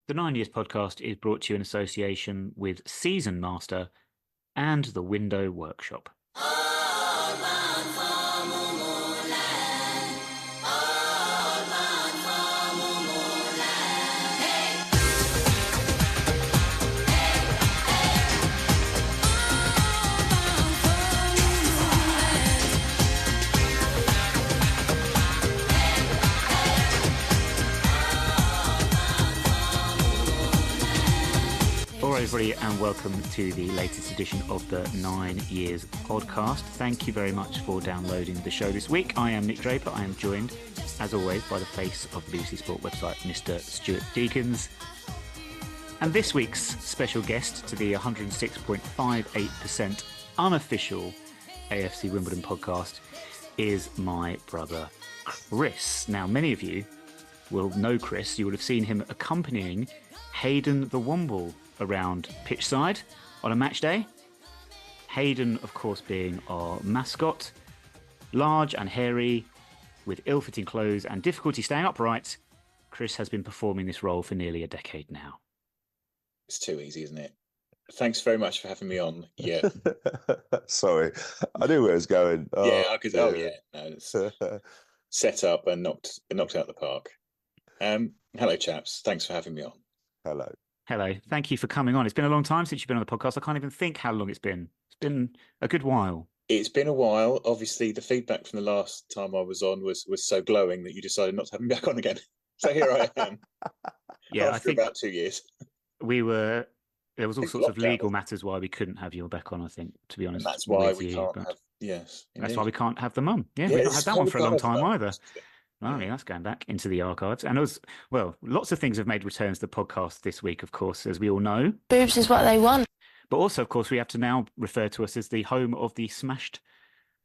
The 9 Years podcast is brought to you in association with Season Master and the Window Workshop. Hello, everybody, and welcome to the latest edition of the 9 Years podcast. Thank you very much for downloading the show this week. I am Nick Draper. I am joined, as always, by the face of the BBC Sport website, Mr. Stuart Deakins. And this week's special guest to the 106.58% unofficial AFC Wimbledon podcast is my brother, Chris. Now, many of you will know Chris. You will have seen him accompanying Hayden the Womble around pitchside on a match day. Hayden, of course, being our mascot, large and hairy, with ill-fitting clothes and difficulty staying upright. Chris has been performing this role for nearly a decade now. It's too easy, isn't it? Thanks very much for having me on. Yeah. Sorry, I knew where it was going. No, it's set up and knocked out the park. Hello, chaps. Thanks for having me on. Hello. Thank you for coming on. It's been a long time since you've been on the podcast. I can't even think how long it's been. It's been a good while. It's been a while. Obviously, the feedback from the last time I was on was so glowing that you decided not to have me back on again. So here I am. Yeah, I think about 2 years. There was all sorts of legal matters why we couldn't have you back on, I think, to be honest. And that's why we can't have... Yes. That's why we can't have them on. Yeah, we've not had that one for a long time either. Well, yeah, that's going back into the archives. And lots of things have made returns to the podcast this week, of course, as we all know. Boobs is what they want. But also, of course, we have to now refer to us as the home of the smashed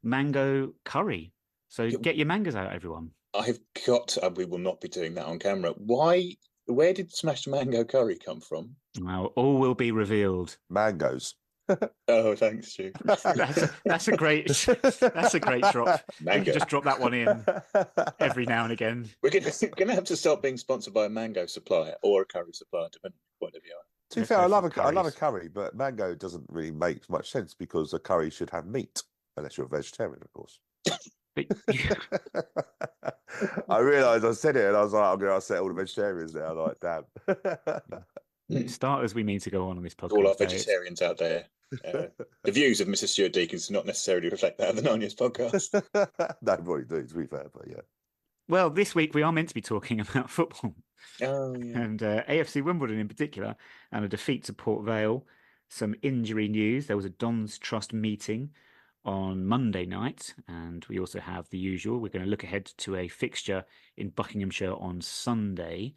mango curry. So get your mangoes out, everyone. I've got... we will not be doing that on camera. Where did smashed mango curry come from? Well, all will be revealed. Mangoes. Oh, thanks, Stu. That's a great drop. Mango. We can just drop that one in every now and again. We're going to have to start being sponsored by a mango supplier or a curry supplier, depending on whatever you are. To be fair, I love a curry, but mango doesn't really make much sense because a curry should have meat, unless you're a vegetarian, of course. I realised I said it and I was like, I'm going to upset all the vegetarians now. I'm like, damn. Starters, we mean to go on this podcast. All our vegetarians out there. The views of Mr. Stuart Deakins do not necessarily reflect that of the 9 Years podcast. No, probably do, to be fair, but yeah. Well, this week we are meant to be talking about football. Oh, yeah. And AFC Wimbledon in particular, and a defeat to Port Vale, some injury news. There was a Don's Trust meeting on Monday night, and we also have the usual. We're going to look ahead to a fixture in Buckinghamshire on Sunday.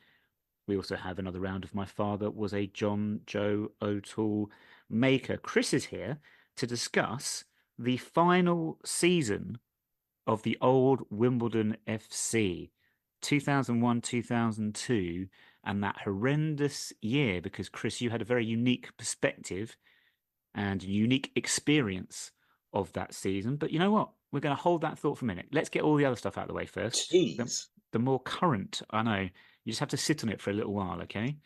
We also have another round of My Father Was a John Joe O'Toole Maker. Chris is here to discuss the final season of the old Wimbledon FC, 2001-2002, and that horrendous year, because, Chris, you had a very unique perspective and unique experience of that season. But you know what? We're going to hold that thought for a minute. Let's get all the other stuff out of the way first. Jeez. The more current, I know. You just have to sit on it for a little while, okay?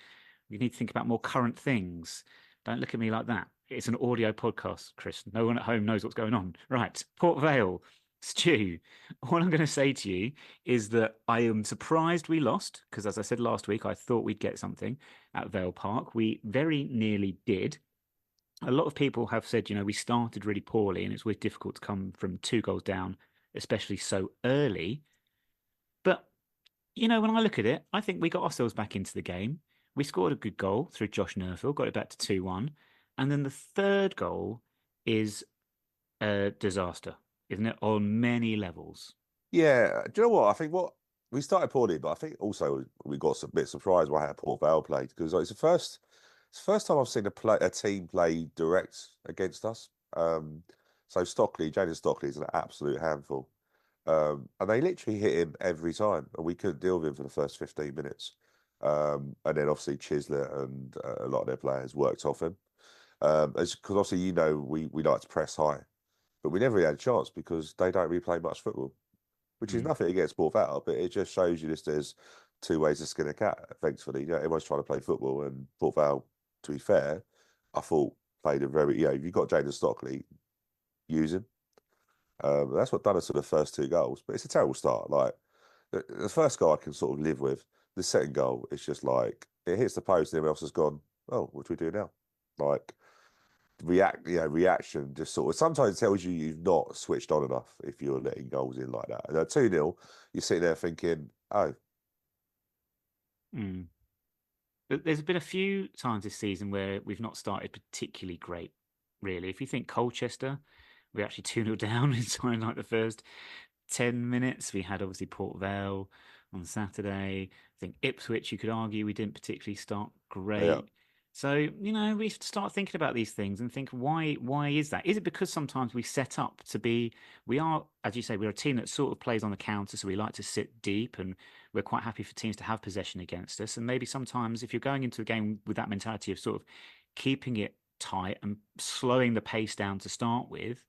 You need to think about more current things. Don't look at me like that. It's an audio podcast, Chris. No one at home knows what's going on. Right, Port Vale, Stu. All I'm going to say to you is that I am surprised we lost, because as I said last week, I thought we'd get something at Vale Park. We very nearly did. A lot of people have said, we started really poorly and it's always difficult to come from 2 goals down, especially so early. But when I look at it, I think we got ourselves back into the game. We scored a good goal through Josh Nerfield, got it back to 2-1. And then the third goal is a disaster, isn't it, on many levels? Yeah. Do you know what? I think we started poorly, but I think also we got a bit surprised by how Port Vale played, because it's the first time I've seen a team play direct against us. So Jaden Stockley is an absolute handful. And they literally hit him every time, and we couldn't deal with him for the first 15 minutes. And then obviously Chislett and a lot of their players worked off him. Because obviously, we like to press high, but we never really had a chance because they don't really play much football, which is nothing against Port Vale, but it just shows you there's two ways to skin a cat, effectively. Everyone's trying to play football, and Port Vale, to be fair, I thought played a very, if you've got Jaden Stockley, use him. That's what done us for the first 2 goals, but it's a terrible start. Like, the first goal I can sort of live with. The second goal, it's just like, it hits the post and everyone else has gone, oh, what do we do now? Like, reaction just sort of sometimes tells you you've not switched on enough if you're letting goals in like that. And at 2-0, you're sitting there thinking, oh. But there's been a few times this season where we've not started particularly great, really. If you think Colchester, we actually 2-0 down inside like the first 10 minutes. We had obviously Port Vale on Saturday. I think Ipswich, you could argue we didn't particularly start great. Yeah. So, we have to start thinking about these things and think, why is that? Is it because sometimes we set up to be, we are, as you say, we're a team that sort of plays on the counter, so we like to sit deep and we're quite happy for teams to have possession against us. And maybe sometimes if you're going into the game with that mentality of sort of keeping it tight and slowing the pace down to start with,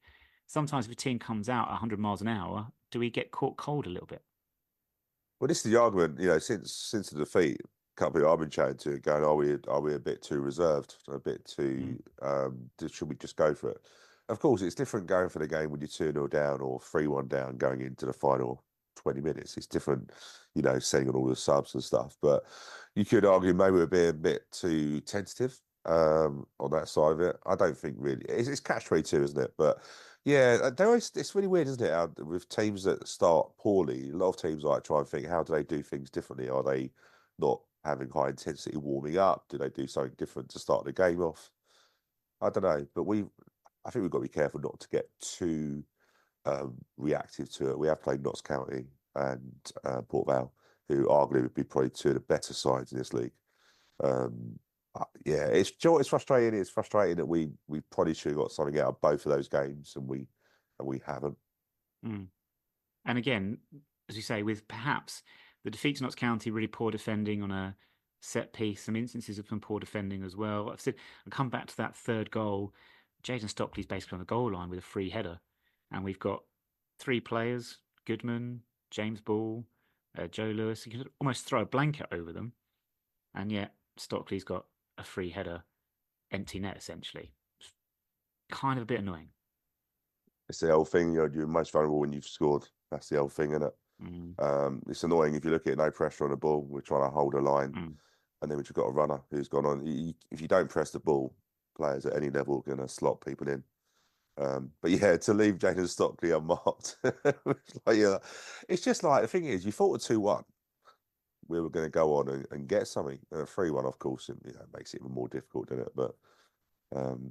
sometimes if a team comes out at 100 miles an hour, do we get caught cold a little bit? Well, this is the argument, since the defeat, a couple of people I've been chatting to going, are we a bit too reserved, a bit too, should we just go for it? Of course, it's different going for the game when you're 2-0 down or 3-1 down going into the final 20 minutes. It's different, setting on all the subs and stuff. But you could argue maybe we're being a bit too tentative on that side of it. I don't think really. It's catch-22, isn't it? But yeah, it's really weird, isn't it? How, with teams that start poorly, a lot of teams like try and think, how do they do things differently? Are they not having high intensity warming up? Do they do something different to start the game off? I don't know, but I think we've got to be careful not to get too reactive to it. We have played Notts County and Port Vale, who arguably would be probably 2 of the better sides in this league. Yeah, it's frustrating. It's frustrating that we probably should have got something out of both of those games, and we haven't. And again, as you say, with perhaps the defeat to Notts County, really poor defending on a set piece, some instances of some poor defending as well. I've come back to that third goal. Jaden Stockley's basically on the goal line with a free header, and we've got 3 players: Goodman, James Ball, Joe Lewis. You could almost throw a blanket over them, and yet Stockley's got a free header, empty net essentially. It's kind of a bit annoying. It's the old thing, you're most vulnerable when you've scored. That's the old thing, isn't it? It's annoying if you look at it, no pressure on the ball. We're trying to hold a line, and then we've got a runner who's gone on. If you don't press the ball, players at any level are going to slot people in. But yeah, to leave Jaden Stockley unmarked, it's just like, the thing is, you thought a 2-1. We were going to go on and get something. 3-1, of course, makes it even more difficult, doesn't it? But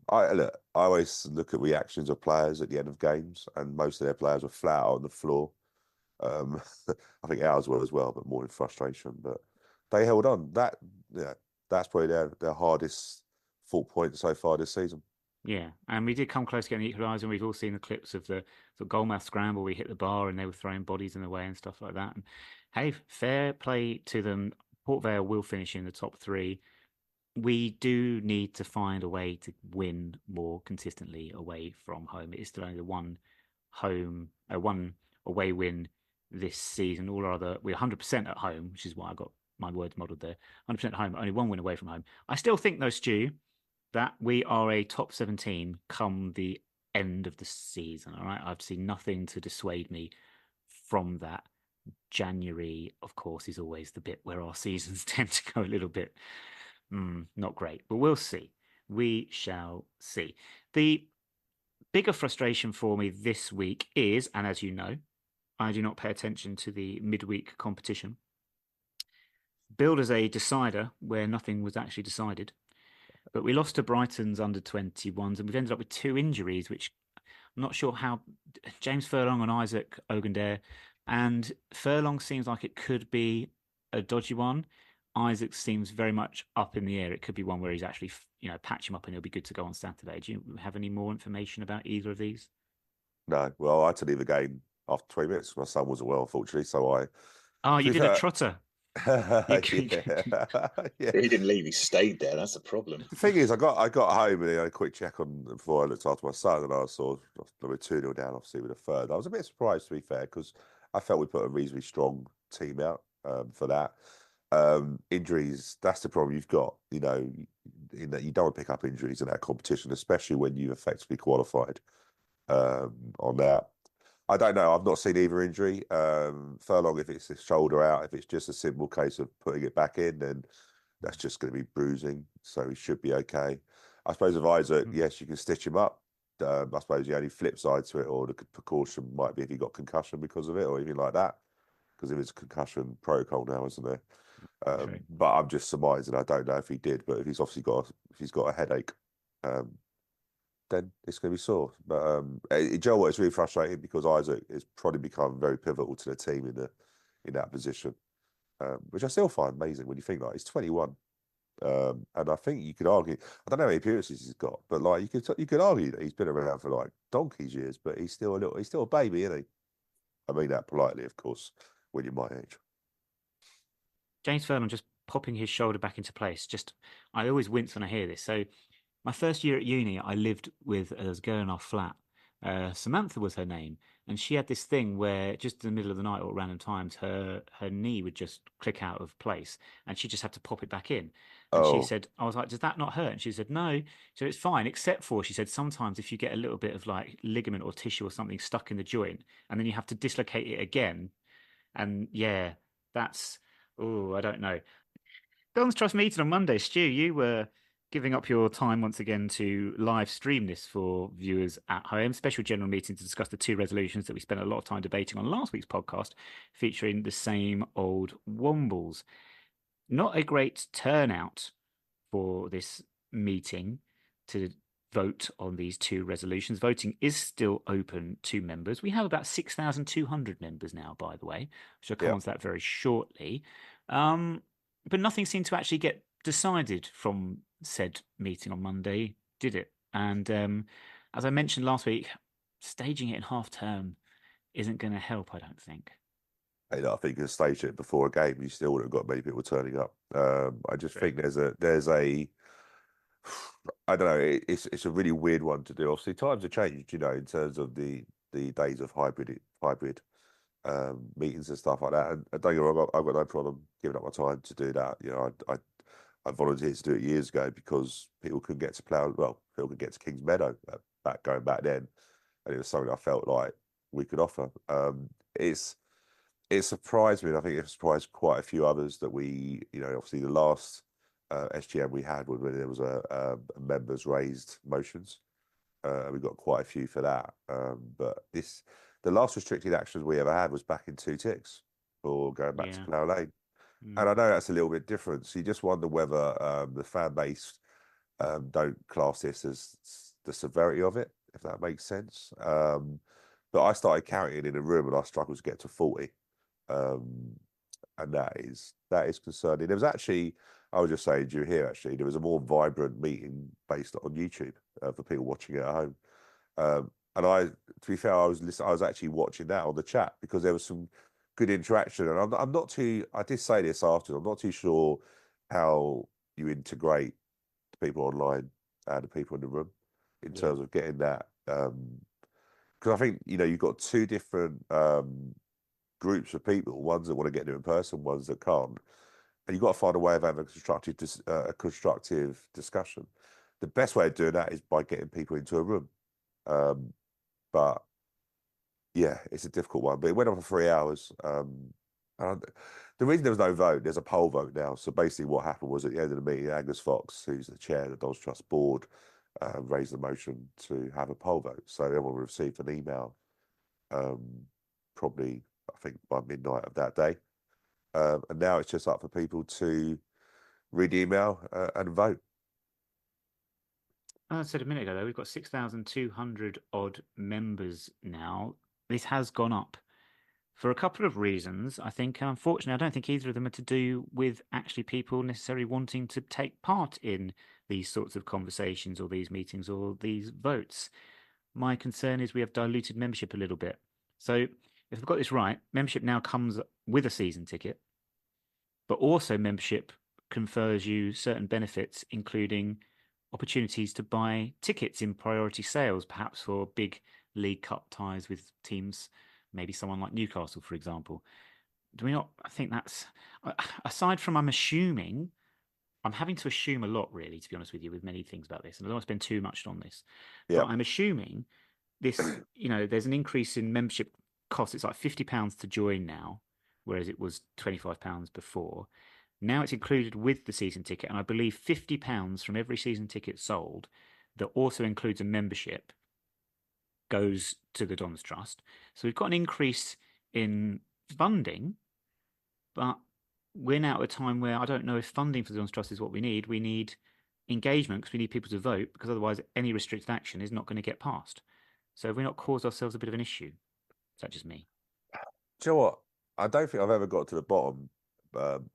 I always look at reactions of players at the end of games, and most of their players were flat out on the floor. I think ours were as well, but more in frustration. But they held on. That's probably their hardest fought point so far this season. Yeah, and we did come close to getting the equaliser, and we've all seen the clips of the goalmouth scramble. We hit the bar and they were throwing bodies in the way and stuff like that. And hey, fair play to them. Port Vale will finish in the top 3. We do need to find a way to win more consistently away from home. It is still only the one away win this season. All our other, we're 100% at home, which is why I got my words modelled there. 100% at home, only 1 win away from home. I still think though, Stu, that we are a top 7 team come the end of the season. All right, I've seen nothing to dissuade me from that. January, of course, is always the bit where our seasons tend to go a little bit not great, but we'll see. We shall see. The bigger frustration for me this week is, and as you know, I do not pay attention to the midweek competition, billed as a decider where nothing was actually decided. But we lost to Brighton's under-21s, and we've ended up with 2 injuries, which I'm not sure how. James Furlong and Isaac Ogundere, and Furlong seems like it could be a dodgy one. Isaac seems very much up in the air. It could be one where he's actually, patch him up and he'll be good to go on Saturday. Do you have any more information about either of these? No. Well, I had to leave the game after 20 minutes. My son wasn't well, unfortunately, so I... Oh, you did a trotter. Yeah. He didn't leave. He stayed there. That's the problem. The thing is, I got home and I had a quick check on before I looked after my son, and I saw we were 2-0 down, obviously, with a third. I was a bit surprised, to be fair, because I felt we put a reasonably strong team out for that. Injuries, that's the problem you've got, in that you don't want to pick up injuries in that competition, especially when you've effectively qualified on that. I don't know. I've not seen either injury. Furlong, if it's a shoulder out, if it's just a simple case of putting it back in, then that's just going to be bruising. So he should be okay. I suppose with Isaac, yes, you can stitch him up. I suppose the only flip side to it, or the precaution might be if he got concussion because of it, or anything like that. Because if it's a concussion protocol now, isn't there? But I'm just surmising. I don't know if he did, but if he's obviously got a headache, then it's going to be sore. But you know what? It's really frustrating because Isaac has probably become very pivotal to the team in that position, which I still find amazing when you think like he's 21, and I think you could argue, I don't know how many appearances he's got, but like you could argue that he's been around for like donkey's years, but he's still a baby, isn't he? I mean that politely, of course, when you're my age. James Furlong just popping his shoulder back into place. I always wince when I hear this. So my first year at uni, I lived with a girl in our flat. Samantha was her name, and she had this thing where just in the middle of the night or at random times, her knee would just click out of place, and she just had to pop it back in. And she said, I was like, does that not hurt? And she said, no. So it's fine, except for, she said, sometimes if you get a little bit of like ligament or tissue or something stuck in the joint, and then you have to dislocate it again. And yeah, that's, I don't know. Don's Trust meeting on Monday. Stu, you were giving up your time once again to live stream this for viewers at home. Special general meeting to discuss the two resolutions that we spent a lot of time debating on last week's podcast, featuring the same old wombles. Not a great turnout for this meeting to vote on these two resolutions. Voting is still open to members. We have about 6,200 members now, by the way, which I'll come on to that very shortly. But nothing seemed to actually get decided from said meeting on Monday, did it? And as I mentioned last week, staging it in half term isn't going to help, I don't think. I think you stage it before a game, you still would have got many people turning up. I just think there's a I don't know, it's a really weird one to do. Obviously, times have changed, in terms of the days of hybrid meetings and stuff like that. And don't get me wrong, I've got no problem giving up my time to do that. I volunteered to do it years ago because people couldn't get to people could get to Kings Meadow going back then, and it was something I felt like we could offer. It surprised me, and I think it surprised quite a few others that we, obviously the last SGM we had was when there was a members raised motions. We got quite a few for that, but the last restricted actions we ever had was back in 2 ticks for going back to Plough Lane. And I know that's a little bit different. So you just wonder whether the fan base don't class this as the severity of it, if that makes sense. But I started counting in a room and I struggled to get to 40. And that is concerning. There was actually, I was just saying, do you hear actually, there was a more vibrant meeting based on YouTube for people watching it at home. And to be fair, I was actually watching that on the chat because there was some good interaction. And I'm not too, I did say this after, I'm not too sure how you integrate the people online and the people in the room in terms of getting that. Because I think, you've got two different groups of people, ones that want to get there in person, ones that can't. And you've got to find a way of having a constructive discussion. The best way of doing that is by getting people into a room. But yeah, it's a difficult one. But it went on for 3 hours. And the reason there was no vote, there's a poll vote now. So basically what happened was at the end of the meeting, Angus Fox, who's the chair of the Dons Trust board, raised the motion to have a poll vote. So everyone received an email, probably, I think, by midnight of that day. And now it's just up for people to read the email and vote. I said a minute ago, though, we've got 6,200 odd members now. This has gone up for a couple of reasons. I think, unfortunately, I don't think either of them are to do with actually people necessarily wanting to take part in these sorts of conversations or these meetings or these votes. My concern is we have diluted membership a little bit. So if I've got this right, membership now comes with a season ticket, but also membership confers you certain benefits, including opportunities to buy tickets in priority sales, perhaps for big League Cup ties with teams, maybe someone like Newcastle, for example. do we not? I think that's aside from I'm having to assume a lot, really, to be honest with you, with many things about this, and I don't want to spend too much on this. Yeah. But I'm assuming this, there's an increase in membership costs. It's like £50 to join now, whereas it was £25 before. Now it's included with the season ticket, and I believe £50 from every season ticket sold that also includes a membership goes to the Dons Trust. So we've got an increase in funding, but we're now at a time where I don't know if funding for the Dons Trust is what we need. We need engagement because we need people to vote, because otherwise any restricted action is not going to get passed. So have we not caused ourselves a bit of an issue? Is that just me? Do you know what? I don't think I've ever got to the bottom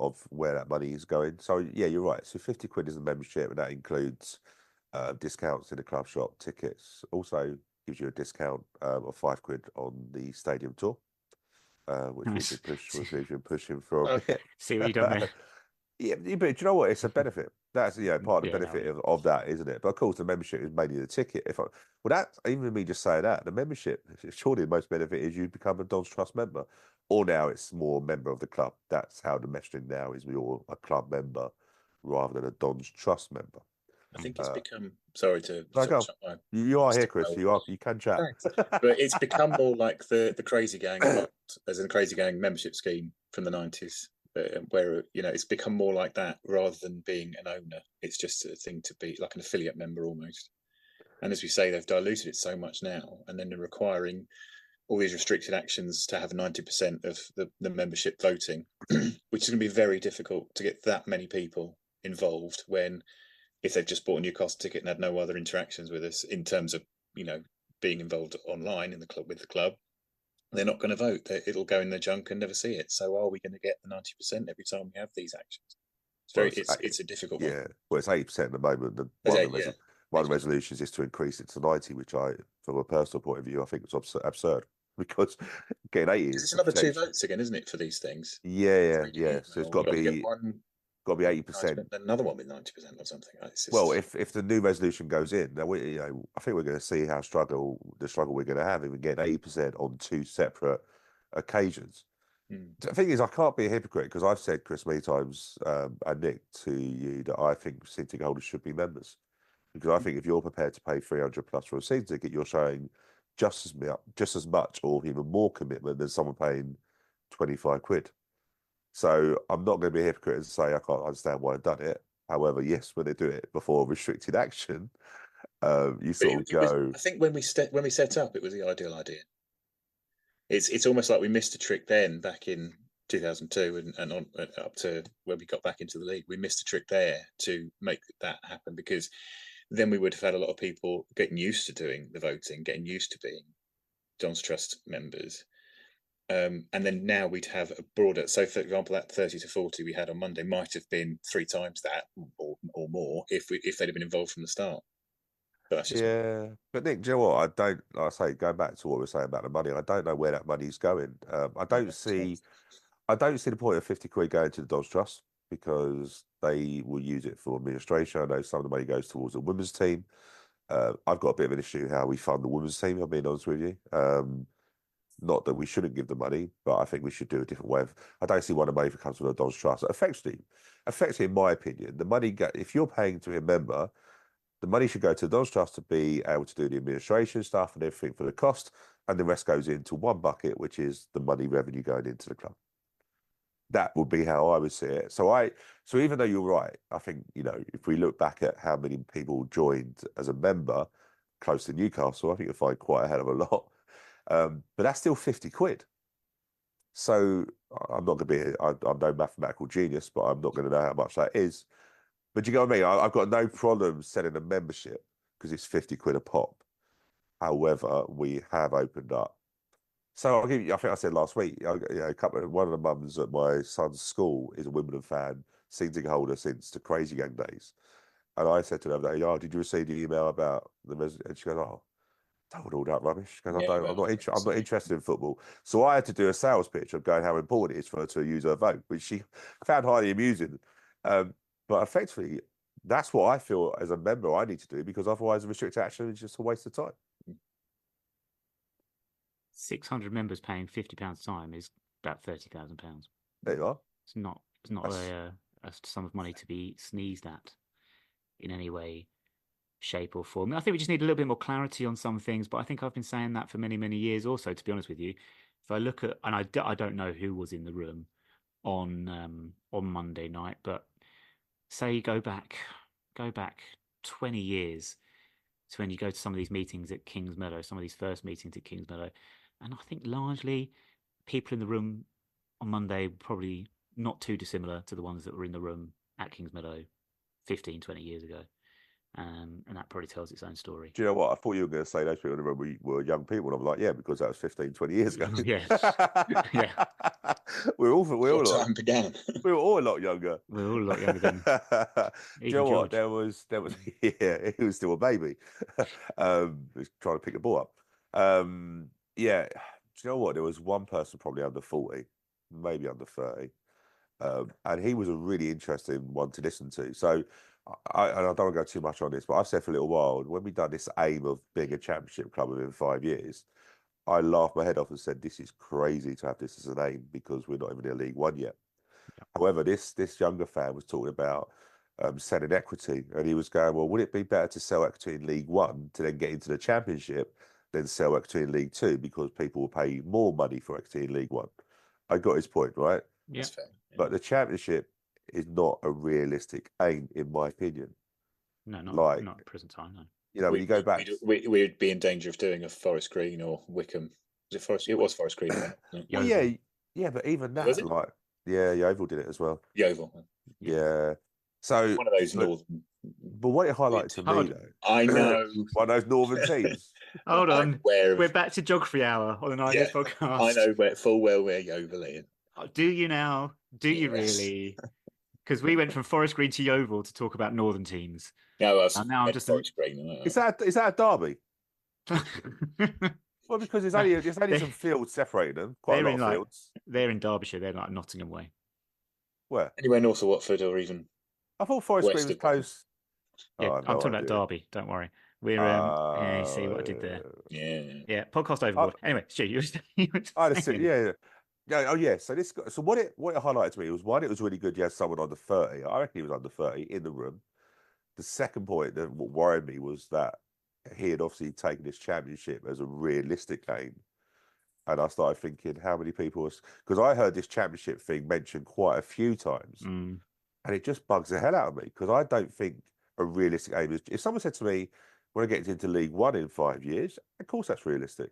of where that money is going. So yeah, you're right. So £50 is a membership, and that includes discounts in the club shop, tickets. Also gives you a discount of £5 on the stadium tour, which Nice. we've been pushing for a bit. See what you've done there. Yeah, but do you know what? It's a benefit. That's part of the Yeah, benefit of that, isn't it? But of course, the membership is mainly the ticket. Well, that even me just saying that, the membership, surely the most benefit is you become a Dons Trust member, or now it's more member of the club. That's how the messaging now is. You're a club member rather than a Dons Trust member. I think it's become. Sorry to. No, go on. You are here, Chris. You can chat. But it's become more like the Crazy Gang, as in Crazy Gang membership scheme from the 90s, where it's become more like that rather than being an owner. It's just a thing to be like an affiliate member almost. And as we say, they've diluted it so much now, and then they're requiring all these restricted actions to have 90% of the membership voting, which is going to be very difficult to get that many people involved when, if they've just bought a Newcastle ticket and had no other interactions with us in terms of being involved online in the club with the club, they're not going to vote. It'll go in their junk and never see it. So are we going to get the 90% every time we have these actions? It's a difficult one. Yeah, well, it's 80% at the moment. One of the resolutions is to increase it to 90, which from a personal point of view, I think it's absurd, because getting 80 is it's another 2 votes again, isn't it, for these things? Yeah. So it's got to be one. Got to be 80%. Another one with 90% or something. Well, if the new resolution goes in, then I think we're going to see how the struggle we're going to have if we get 80% on 2 separate occasions. The thing is, I can't be a hypocrite, because I've said, Chris, many times, and Nick, to you, that I think season ticket holders should be members, because I think if you're prepared to pay 300 plus for a season ticket, you're showing just as much or even more commitment than someone paying £25. So I'm not going to be a hypocrite and say I can't understand why I've done it. However, yes, when they do it before restricted action, you sort of go. I think when we set up, it was the ideal idea. It's almost like we missed a trick then back in 2002 and on up to when we got back into the league. We missed a trick there to make that happen, because then we would have had a lot of people getting used to doing the voting, getting used to being Dons Trust members. And then now we'd have a broader. So, for example, that 30 to 40 we had on Monday might have been 3 times that or more if they'd have been involved from the start. But that's just But Nick, do you know what? Like I say, going back to what we were saying about the money, I don't know where that money's going. I don't see the point of £50 going to the Dons Trust, because they will use it for administration. I know some of the money goes towards the women's team. I've got a bit of an issue how we fund the women's team, I'm being honest with you. Not that we shouldn't give the money, but I think we should do a different way. I don't see why the money comes from the Dons Trust. Effectively, in my opinion, the money, if you're paying to be a member, the money should go to the Dons Trust to be able to do the administration stuff and everything for the cost, and the rest goes into one bucket, which is the money revenue going into the club. That would be how I would see it. So even though you're right, I think, if we look back at how many people joined as a member close to Newcastle, I think you'll find quite a hell of a lot. But that's still £50. So I'm not going to be, I'm no mathematical genius, but I'm not going to know how much that is. But you know what I mean? I've got no problem selling a membership because it's £50 a pop. However, we have opened up. So I'll give you, I think I said last week, one of the mums at my son's school is a Wimbledon fan, season ticket holder since the Crazy Gang days. And I said to them, did you receive the email about the resident? And she goes, don't all that rubbish, because I'm not interested in football. So I had to do a sales pitch of going how important it is for her to use her vote, which she found highly amusing. But effectively, that's what I feel as a member I need to do, because otherwise restricted action is just a waste of time. 600 members paying £50 a time is about £30,000. There you are. It's not a sum of money to be sneezed at in any way, shape, or form. I think we just need a little bit more clarity on some things, but I think I've been saying that for many, many years also, to be honest with you. If I look at, and I don't know who was in the room on Monday night, but say go back 20 years to when you go to some of these meetings at Kings Meadow, some of these first meetings at Kings Meadow, and I think largely people in the room on Monday were probably not too dissimilar to the ones that were in the room at Kings Meadow 15, 20 years ago. And that probably tells its own story. Do you know what? I thought you were going to say those people in the room were young people. And I'm like, yeah, because that was 15, 20 years ago. Yes. Yeah. We're all time began. We were all a lot younger. We're all a lot younger than Do you know what? George. There was yeah, he was still a baby. He was trying to pick the ball up. Yeah. Do you know what? There was one person probably under 40, maybe under 30. And he was a really interesting one to listen to. So I don't want to go too much on this, but I've said for a little while, when we done this aim of being a championship club within 5 years, I laughed my head off and said, this is crazy to have this as an aim because we're not even in League One yet. Yeah. However, this younger fan was talking about selling equity, and he was going, well, would it be better to sell equity in League One to then get into the championship than sell equity in League Two because people will pay more money for equity in League One? I got his point, right? Yeah. That's fair. Yeah. But the championship is not a realistic aim, in my opinion. No, not at present time. No. You know, when you go back, we'd be in danger of doing a Forest Green or Wickham. Was it Forest? It was Forest Green. Well, yeah, but even that, like, yeah, Yeovil did it as well. Yeovil. Yeah. So one of those northern. But what it highlighted to me, though, I know one of those northern teams. Hold on, we're back to Geography Hour on the Nine podcast. I know full well where Yeovil is. Do you now? Do you really? Because we went from Forest Green to Yeovil to talk about northern teams. No, and now I'm just Forest Green. Is that a derby? Well, because there's only some fields separating them. Quite a lot of fields. They're in Derbyshire. They're like Nottingham way. Where? Anywhere north of Watford or even. I thought Forest Green was close. Yeah, I'm talking about Derby. Don't worry. We're you see what I did there. Yeah. Podcast overboard. Anyway, Stu, you were saying. Yeah. So what it highlighted to me was, one, it was really good. You had someone under 30. I reckon he was under 30 in the room. The second point that worried me was that he had obviously taken this championship as a realistic aim. And I started thinking, how many people because I heard this championship thing mentioned quite a few times. And it just bugs the hell out of me, because I don't think a realistic aim is. If someone said to me, when I get into League One in 5 years, of course that's realistic.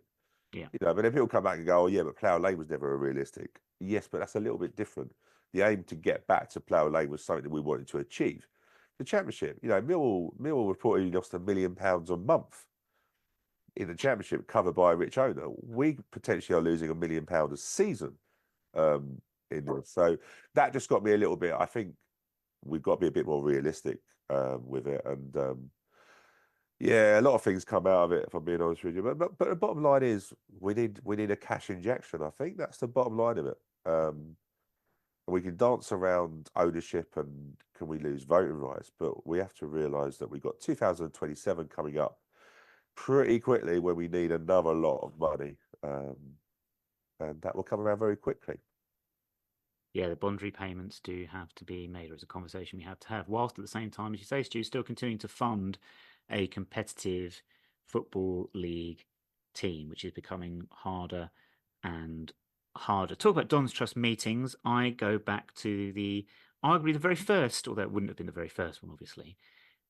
Yeah. You know, but then people come back and go, oh yeah, but Plough Lane was never a realistic. Yes, but that's a little bit different. The aim to get back to Plough Lane was something that we wanted to achieve. The championship, you know, Millwall reportedly lost £1 million a month in the championship, covered by a rich owner. We potentially are losing £1 million a season in this. So that just got me a little bit. I think we've got to be a bit more realistic with it. And yeah, a lot of things come out of it, if I'm being honest with you. But the bottom line is we need a cash injection. I think that's the bottom line of it. We can dance around ownership and can we lose voting rights, but we have to realise that we've got 2027 coming up pretty quickly, when we need another lot of money, and that will come around very quickly. Yeah, the bond repayments do have to be made, or it's a conversation we have to have, whilst at the same time, as you say, Stu, still continuing to fund a competitive football league team, which is becoming harder and harder. Talk about Don's Trust meetings. I go back to arguably the very first, although it wouldn't have been the very first one, obviously,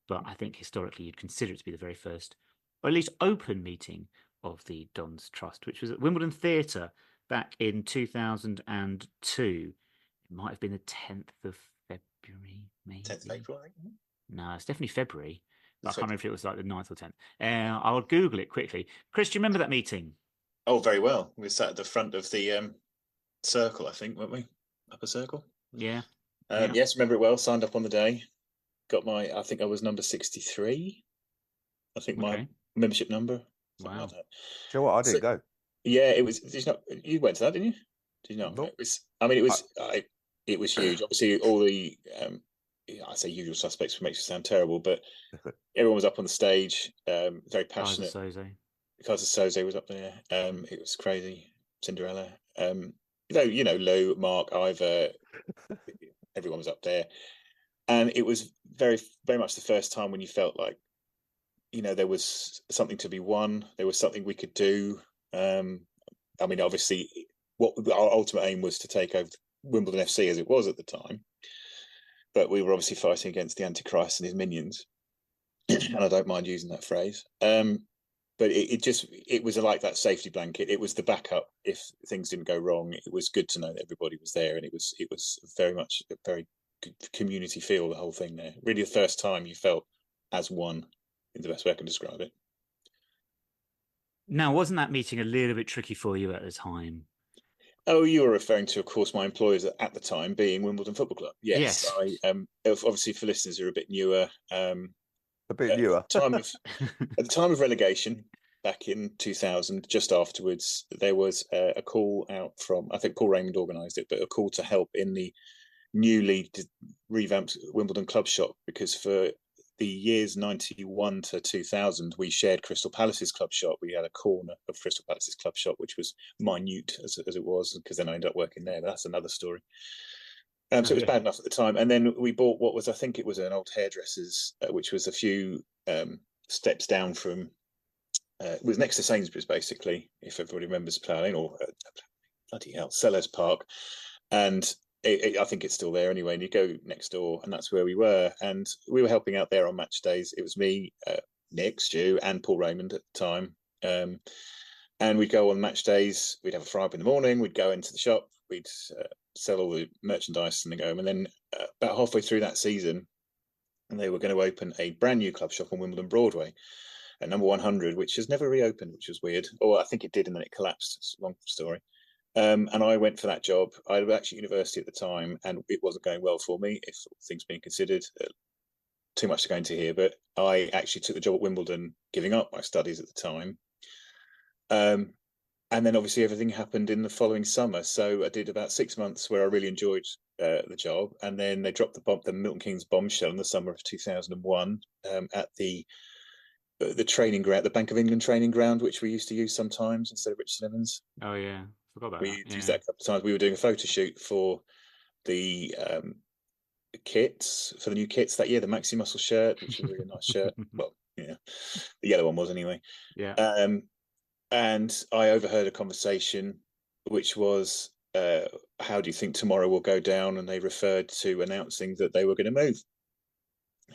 but I think historically you'd consider it to be the very first, or at least open meeting of the Don's Trust, which was at Wimbledon Theatre back in 2002. It might have been the 10th of February, maybe. 10th of April, I think. No, it's definitely February. I can't remember if it was like the 9th or 10th. I'll Google it quickly. Chris, do you remember that meeting? Oh, very well. We sat at the front of the circle, I think, weren't we? Upper circle? Yeah. Yes, remember it well. Signed up on the day. Got I think I was number 63. I think my membership number. Wow. Like that. Do you know what? I didn't go. Yeah, it was. You went to that, didn't you? Did you not? Nope. It was huge. Obviously, all the I say usual suspects, which makes it sound terrible, but everyone was up on the stage, very passionate. Kaiser Soze was up there. It was crazy. Cinderella. Lou, Mark, Ivor, everyone was up there. And it was very, very much the first time when you felt like, there was something to be won. There was something we could do. Obviously, what our ultimate aim was to take over Wimbledon FC as it was at the time. But we were obviously fighting against the Antichrist and his minions. And I don't mind using that phrase. But it was like that safety blanket. It was the backup if things didn't go wrong. It was good to know that everybody was there, and it was very much a very good community feel, the whole thing there. Really the first time you felt as one, in the best way I can describe it. Now, wasn't that meeting a little bit tricky for you at the time? Oh, you were referring to, of course, my employers at the time being Wimbledon Football Club. Yes. Obviously, for listeners who are a bit newer, a bit newer. At the time of relegation back in 2000, just afterwards, there was a call out from, I think Paul Raymond organised it, but a call to help in the newly revamped Wimbledon club shop, because for the years 91 to 2000, we shared Crystal Palace's club shop. We had a corner of Crystal Palace's club shop, which was minute as it was, because then I ended up working there, but that's another story. So it was bad enough at the time. And then we bought what was, I think it was an old hairdresser's, which was a few steps down from, it was next to Sainsbury's, basically, if everybody remembers Plough Lane, or bloody hell, Sellers Park. And I think it's still there anyway. And you go next door, and that's where we were. And we were helping out there on match days. It was me, Nick, Stu, and Paul Raymond at the time. And we'd go on match days. We'd have a fry up in the morning. We'd go into the shop. We'd sell all the merchandise and then go home. And then about halfway through that season, they were going to open a brand new club shop on Wimbledon Broadway at number 100, which has never reopened, which was weird. Or I think it did, and then it collapsed. It's a long story. And I went for that job. I was actually at university at the time, and it wasn't going well for me, if things being considered. Too much to go into here, but I actually took the job at Wimbledon, giving up my studies at the time. And then obviously everything happened in the following summer. So I did about 6 months where I really enjoyed the job. And then they dropped the Milton Keynes bombshell in the summer of 2001 at the training ground, the Bank of England training ground, which we used to use sometimes instead of Richard Evans. Oh, yeah. Forgot about that. We used that a couple of times. We were doing a photo shoot for the kits, for the new kits that year, the Maxi Muscle shirt, which was a really nice shirt. Well, yeah, the yellow one was anyway. Yeah. And I overheard a conversation which was, how do you think tomorrow will go down? And they referred to announcing that they were going to move.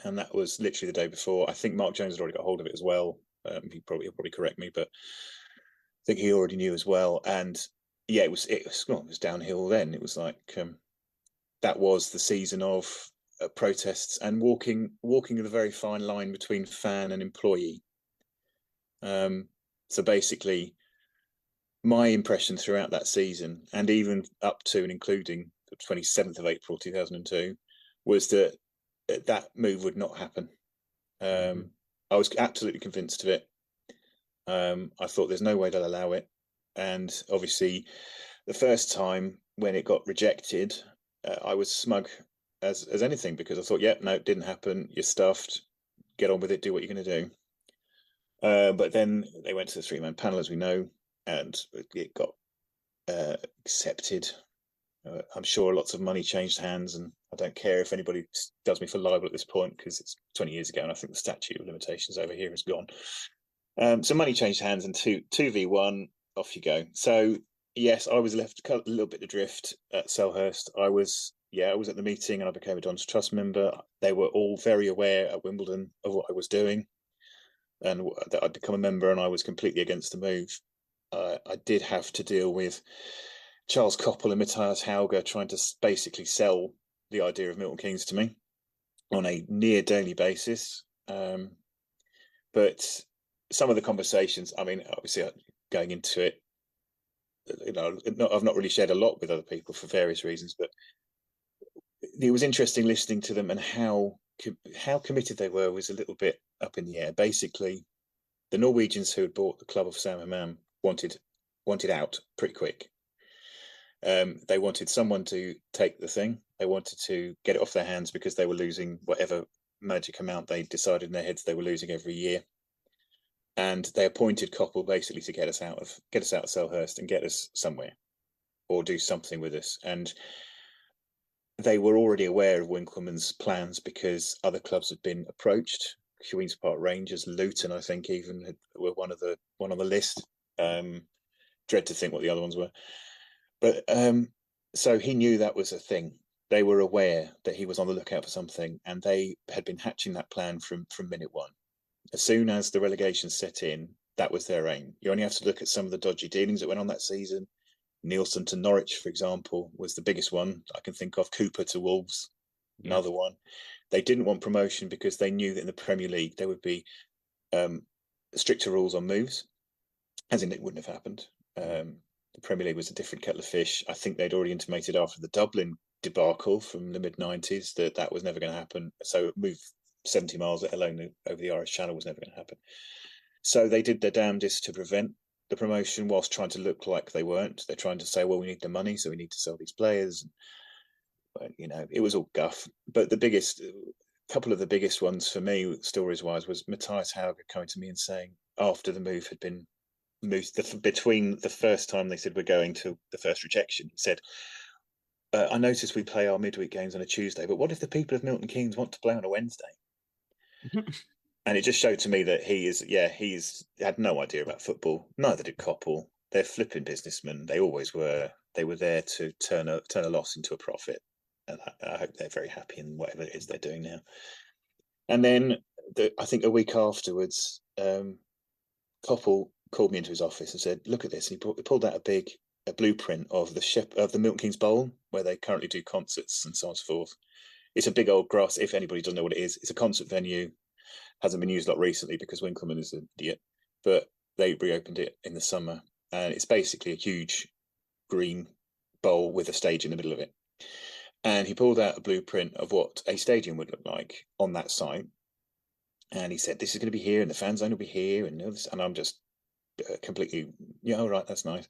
And that was literally the day before. I think Mark Jones had already got hold of it as well. He'll probably correct me, but I think he already knew as well. And yeah, it was downhill then. It was like, that was the season of protests and walking the very fine line between fan and employee. So basically, my impression throughout that season, and even up to and including the 27th of April 2002, was that that move would not happen. I was absolutely convinced of it. I thought there's no way they'll allow it. And obviously, the first time when it got rejected, I was smug as anything, because I thought, no, it didn't happen. You're stuffed. Get on with it. Do what you're going to do. But then they went to the three-man panel, as we know, and it got accepted. I'm sure lots of money changed hands, and I don't care if anybody does me for libel at this point, because it's 20 years ago, and I think the statute of limitations over here is gone. So money changed hands, and 2v1, off you go. So yes, I was left a little bit adrift at Selhurst. I was at the meeting, and I became a Don's Trust member. They were all very aware at Wimbledon of what I was doing, and that I'd become a member, and I was completely against the move. I did have to deal with Charles Koppel and Matthias Hauger trying to basically sell the idea of Milton Keynes to me on a near daily basis. But some of the conversations, I mean, obviously going into it, I've not really shared a lot with other people for various reasons, but it was interesting listening to them, and how committed they were was a little bit up in the air. Basically, the Norwegians who had bought the club of Sam Hammam wanted out pretty quick. They wanted someone to take the thing. They wanted to get it off their hands, because they were losing whatever magic amount they decided in their heads they were losing every year. And they appointed Koppel basically to get us out of Selhurst and get us somewhere. or do something with us. And they were already aware of Winkleman's plans because other clubs had been approached. Queen's Park Rangers, Luton, I think, even were one on the list. Dread to think what the other ones were, but so he knew that was a thing. They were aware that he was on the lookout for something, and they had been hatching that plan from minute one. As soon as the relegation set in, that was their aim. You only have to look at some of the dodgy dealings that went on that season. Nielsen to Norwich, for example, was the biggest one I can think of. Cooper to Wolves, another one. They didn't want promotion because they knew that in the Premier League there would be stricter rules on moves, as in it wouldn't have happened. The Premier League was a different kettle of fish. I think they'd already intimated after the Dublin debacle from the mid-90s that was never going to happen. So move 70 miles, let alone over the Irish Channel, was never going to happen. So they did their damnedest to prevent the promotion whilst trying to look like they weren't. They're trying to say, well, we need the money, so we need to sell these players. But, it was all guff. But couple of the biggest ones for me, stories-wise, was Matthias Hauger coming to me and saying, after the move had been moved, between the first time they said we're going to the first rejection, he said, I noticed we play our midweek games on a Tuesday, but what if the people of Milton Keynes want to play on a Wednesday? And it just showed to me that he's had no idea about football. Neither did Coppell. They're flipping businessmen. They always were. They were there to turn a loss into a profit. And I hope they're very happy in whatever it is they're doing now. And then I think a week afterwards, Coppell called me into his office and said, "Look at this." And he pulled out a blueprint of the Milton Keynes Bowl, where they currently do concerts and so on and so forth. It's a big old grass. If anybody doesn't know what it is, it's a concert venue. Hasn't been used a lot recently because Winkleman is an idiot, but they reopened it in the summer, and it's basically a huge green bowl with a stage in the middle of it. And he pulled out a blueprint of what a stadium would look like on that site, and he said, "This is going to be here, and the fan zone will be here," and I'm just completely, all right, that's nice.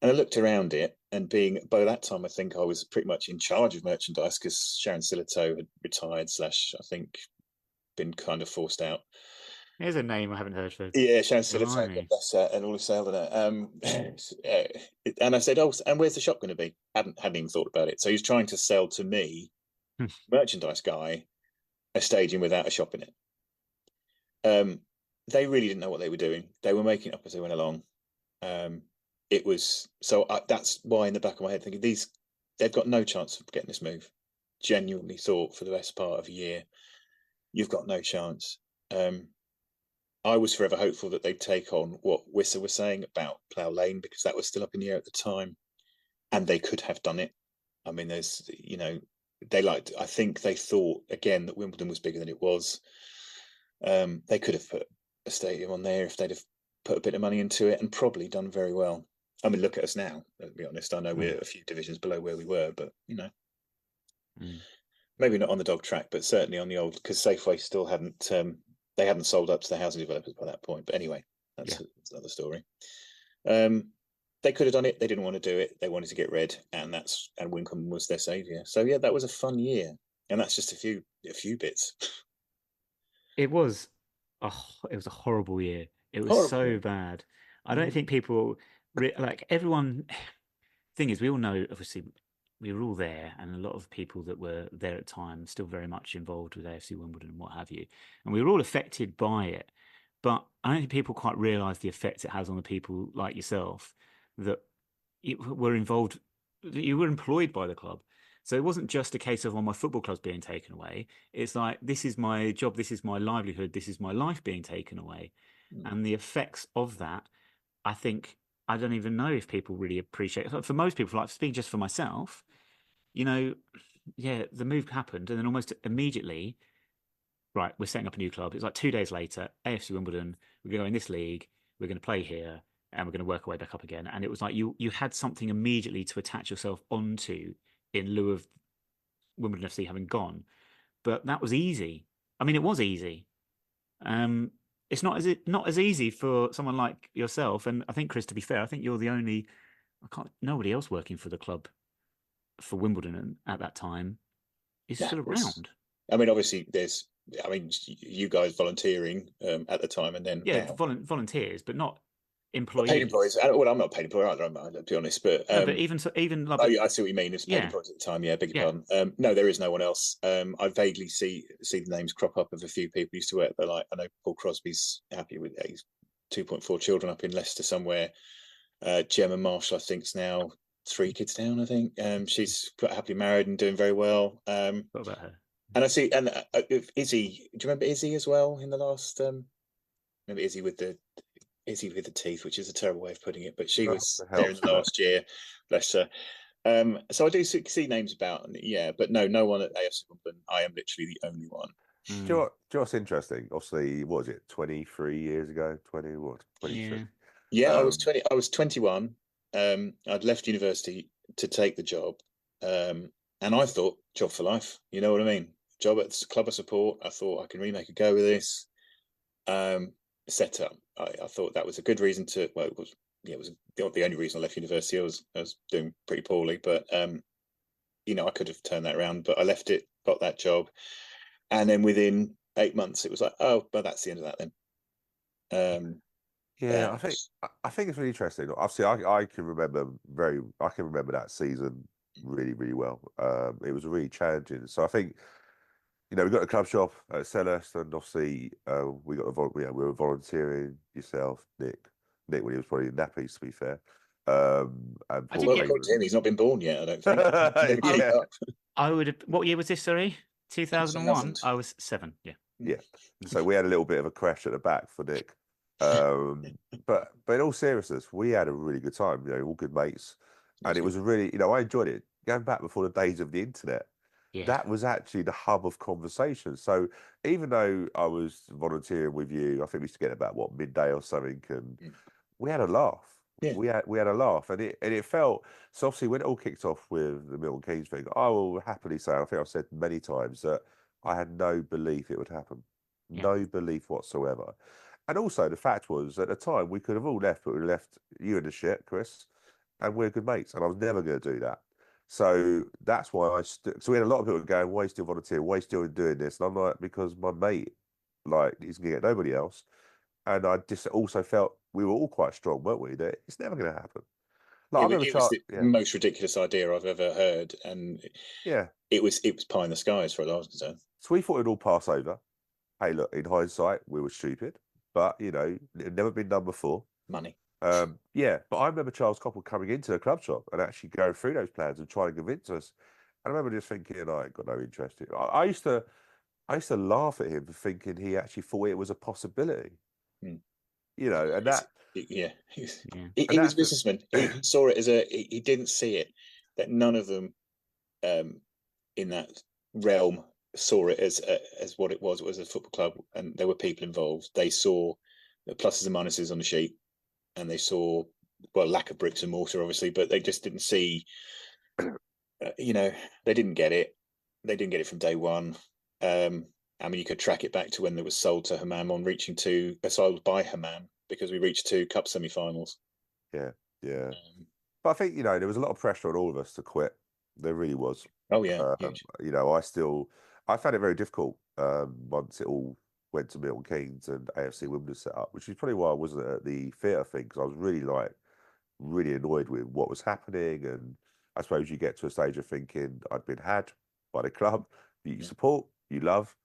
And I looked around it, and by that time, I think I was pretty much in charge of merchandise because Sharon Silito had retired / I think been kind of forced out. Here's a name I haven't heard for. Yeah, Sharon Silito, and all his sale on it. And I said, "Oh, and where's the shop going to be?" Hadn't even thought about it. So he's trying to sell to me, merchandise guy, a stadium without a shop in it. They really didn't know what they were doing. They were making it up as they went along. It was that's why in the back of my head thinking they've got no chance of getting this move. Genuinely thought for the best part of a year, you've got no chance. I was forever hopeful that they'd take on what Wissa was saying about Plough Lane, because that was still up in the air at the time, and they could have done it. I mean, I think they thought again that Wimbledon was bigger than it was. They could have put a stadium on there if they'd have put a bit of money into it and probably done very well. I mean, look at us now. To be honest, I know we're a few divisions below where we were, but maybe not on the dog track, but certainly on the old, because Safeway still hadn't sold up to the housing developers by that point. But anyway, that's another story. They could have done it. They didn't want to do it. They wanted to get rid, and Winkleman was their saviour. So yeah, that was a fun year, and that's just a few bits. It was a horrible year. It was so bad. I don't think people like everyone. Thing is, we all know, obviously, we were all there, and a lot of people that were there at the time still very much involved with AFC Wimbledon and what have you, and we were all affected by it. But I don't think people quite realise the effect it has on the people like yourself that were involved, that you were employed by the club. So it wasn't just a case of, my football club's being taken away. It's like, this is my job, this is my livelihood, this is my life being taken away. And the effects of that, I think, I don't even know if people really appreciate it. For most people, like speaking just for myself, the move happened, and then almost immediately, right, we're setting up a new club. It's like 2 days later, AFC Wimbledon, we're going to go in this league, we're going to play here, and we're going to work our way back up again. And it was like you had something immediately to attach yourself onto in lieu of Wimbledon FC having gone. But that was easy. I mean, it was easy. It's not as easy for someone like yourself. And I think, Chris, to be fair, I think you're the only, nobody else working for the club for Wimbledon at that time is still around. I mean, obviously you guys volunteering at the time, and then volunteers, but not employees. employees. Well, I'm not a paid employer either, to be honest. But No, but even like, oh yeah, I see what you mean. It's paid Yeah. employees at the time. Yeah, beg your Yeah. pardon. No, there is no one else. I vaguely see the names crop up of a few people who used to work there. Like I know Paul Crosby's happy with he's 2.4 children up in Leicester somewhere. Gemma Marshall, I think, is now 3 kids down. I think she's quite happily married and doing very well. what about her? And I see, and Izzy. Do you remember Izzy as well in the last? Remember Izzy with the teeth, which is a terrible way of putting it, but she was there in the last year. Bless her. So I do see names about, yeah, but no one at AFC Wimbledon. I am literally the only one. Do you know what's interesting? Obviously, what was it? 23 years ago? 23. Yeah, I was 20. I was 21. I'd left university to take the job, and I thought job for life. You know what I mean? Job at the club of support. I thought I can really make a go with this. Set up. I thought that was a good reason to. Well, it was the only reason I left university. I was doing pretty poorly, but I could have turned that around. But I left it, got that job, and then within 8 months, it was like, oh, but that's the end of that then. Yeah, I think it's really interesting. Obviously, I can remember that season really, really well. It was really challenging. So I think, we got the club shop at Selhurst, and obviously we were volunteering. Yourself, Nick when he was probably in nappies, to be fair. And Paul, he's not been born yet, I don't think. Yeah. I would have. What year was this? Sorry, 2001. I was 7. Yeah. Yeah. So we had a little bit of a crash at the back for Nick. But in all seriousness, we had a really good time. All good mates, and it was a really, I enjoyed it. Going back before the days of the internet, that was actually the hub of conversation. So even though I was volunteering with you, I think we used to get about midday or something, and we had a laugh. Yeah. We had a laugh, and it felt so. Obviously, when it all kicked off with the Milton Keynes thing, I will happily say, I think I've said many times that I had no belief it would happen, no belief whatsoever. And also, the fact was, at the time, we could have all left, but we left you in the shit, Chris, and we're good mates, and I was never going to do that. So that's why so we had a lot of people going, why are you still volunteering? Why are you still doing this? And I'm like, because my mate, he's going to get nobody else. And I just also felt we were all quite strong, weren't we? That it's never going to happen. It was the most ridiculous idea I've ever heard. And it was pie in the skies as far as I was concerned. So we thought it'd all pass over. Hey, look, in hindsight, we were stupid. But, it had never been done before. Money. But I remember Charles Coppell coming into the club shop and actually going through those plans and trying to convince us. And I remember just thinking, I ain't got no interest in it. I used to laugh at him for thinking he actually thought it was a possibility. And that... He was a businessman. He saw it as he didn't see it, that none of them in that realm saw it as what it was. It was a football club, and there were people involved. They saw the pluses and minuses on the sheet, and they saw lack of bricks and mortar, obviously, but they just didn't see. They didn't get it. They didn't get it from day one. You could track it back to when it was sold to Hammam sold by Hammam, because we reached 2 cup semi-finals. Yeah. But I think there was a lot of pressure on all of us to quit. There really was. Oh yeah. I found it very difficult once it all went to Milton Keynes and AFC Wimbledon set up, which is probably why I wasn't at the theatre thing, because I was really annoyed with what was happening. And I suppose you get to a stage of thinking I'd been had by the club that you support, you love.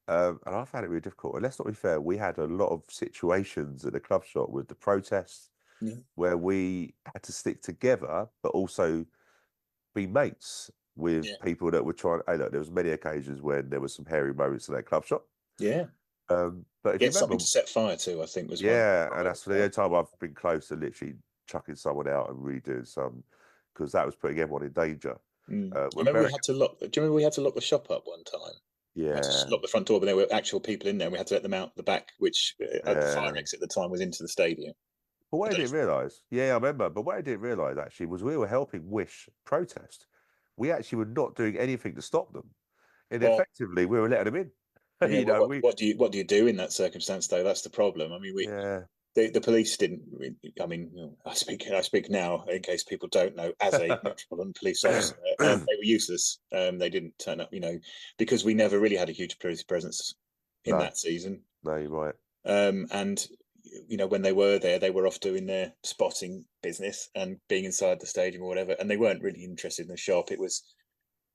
And I found it really difficult. And let's not be fair, we had a lot of situations at the club shop with the protests where we had to stick together, but also be mates with people that were trying. Hey, look, there was many occasions when there was some hairy moments in that club shop. Yeah. But if you remember, something to set fire to, I think was and that's the only time I've been close to literally chucking someone out and redoing some, because that was putting everyone in danger. We had to lock. Do you remember we had to lock the shop up one time? Yeah. We had to lock the front door, but there were actual people in there, and we had to let them out the back, which the fire exit at the time was into the stadium. But what I didn't realise, I remember, but what I didn't realise actually was we were helping Wish protest. We actually were not doing anything to stop them. And effectively, we were letting them in. What do you do in that circumstance, though? That's the problem. I mean, the police didn't. I mean, I speak now in case people don't know. As a Metropolitan police officer, they were useless. They didn't turn up, because we never really had a huge police presence in that season. No, you're right. And you know, when they were there, they were off doing their spotting business and being inside the stadium or whatever, and they weren't really interested in the shop. It was,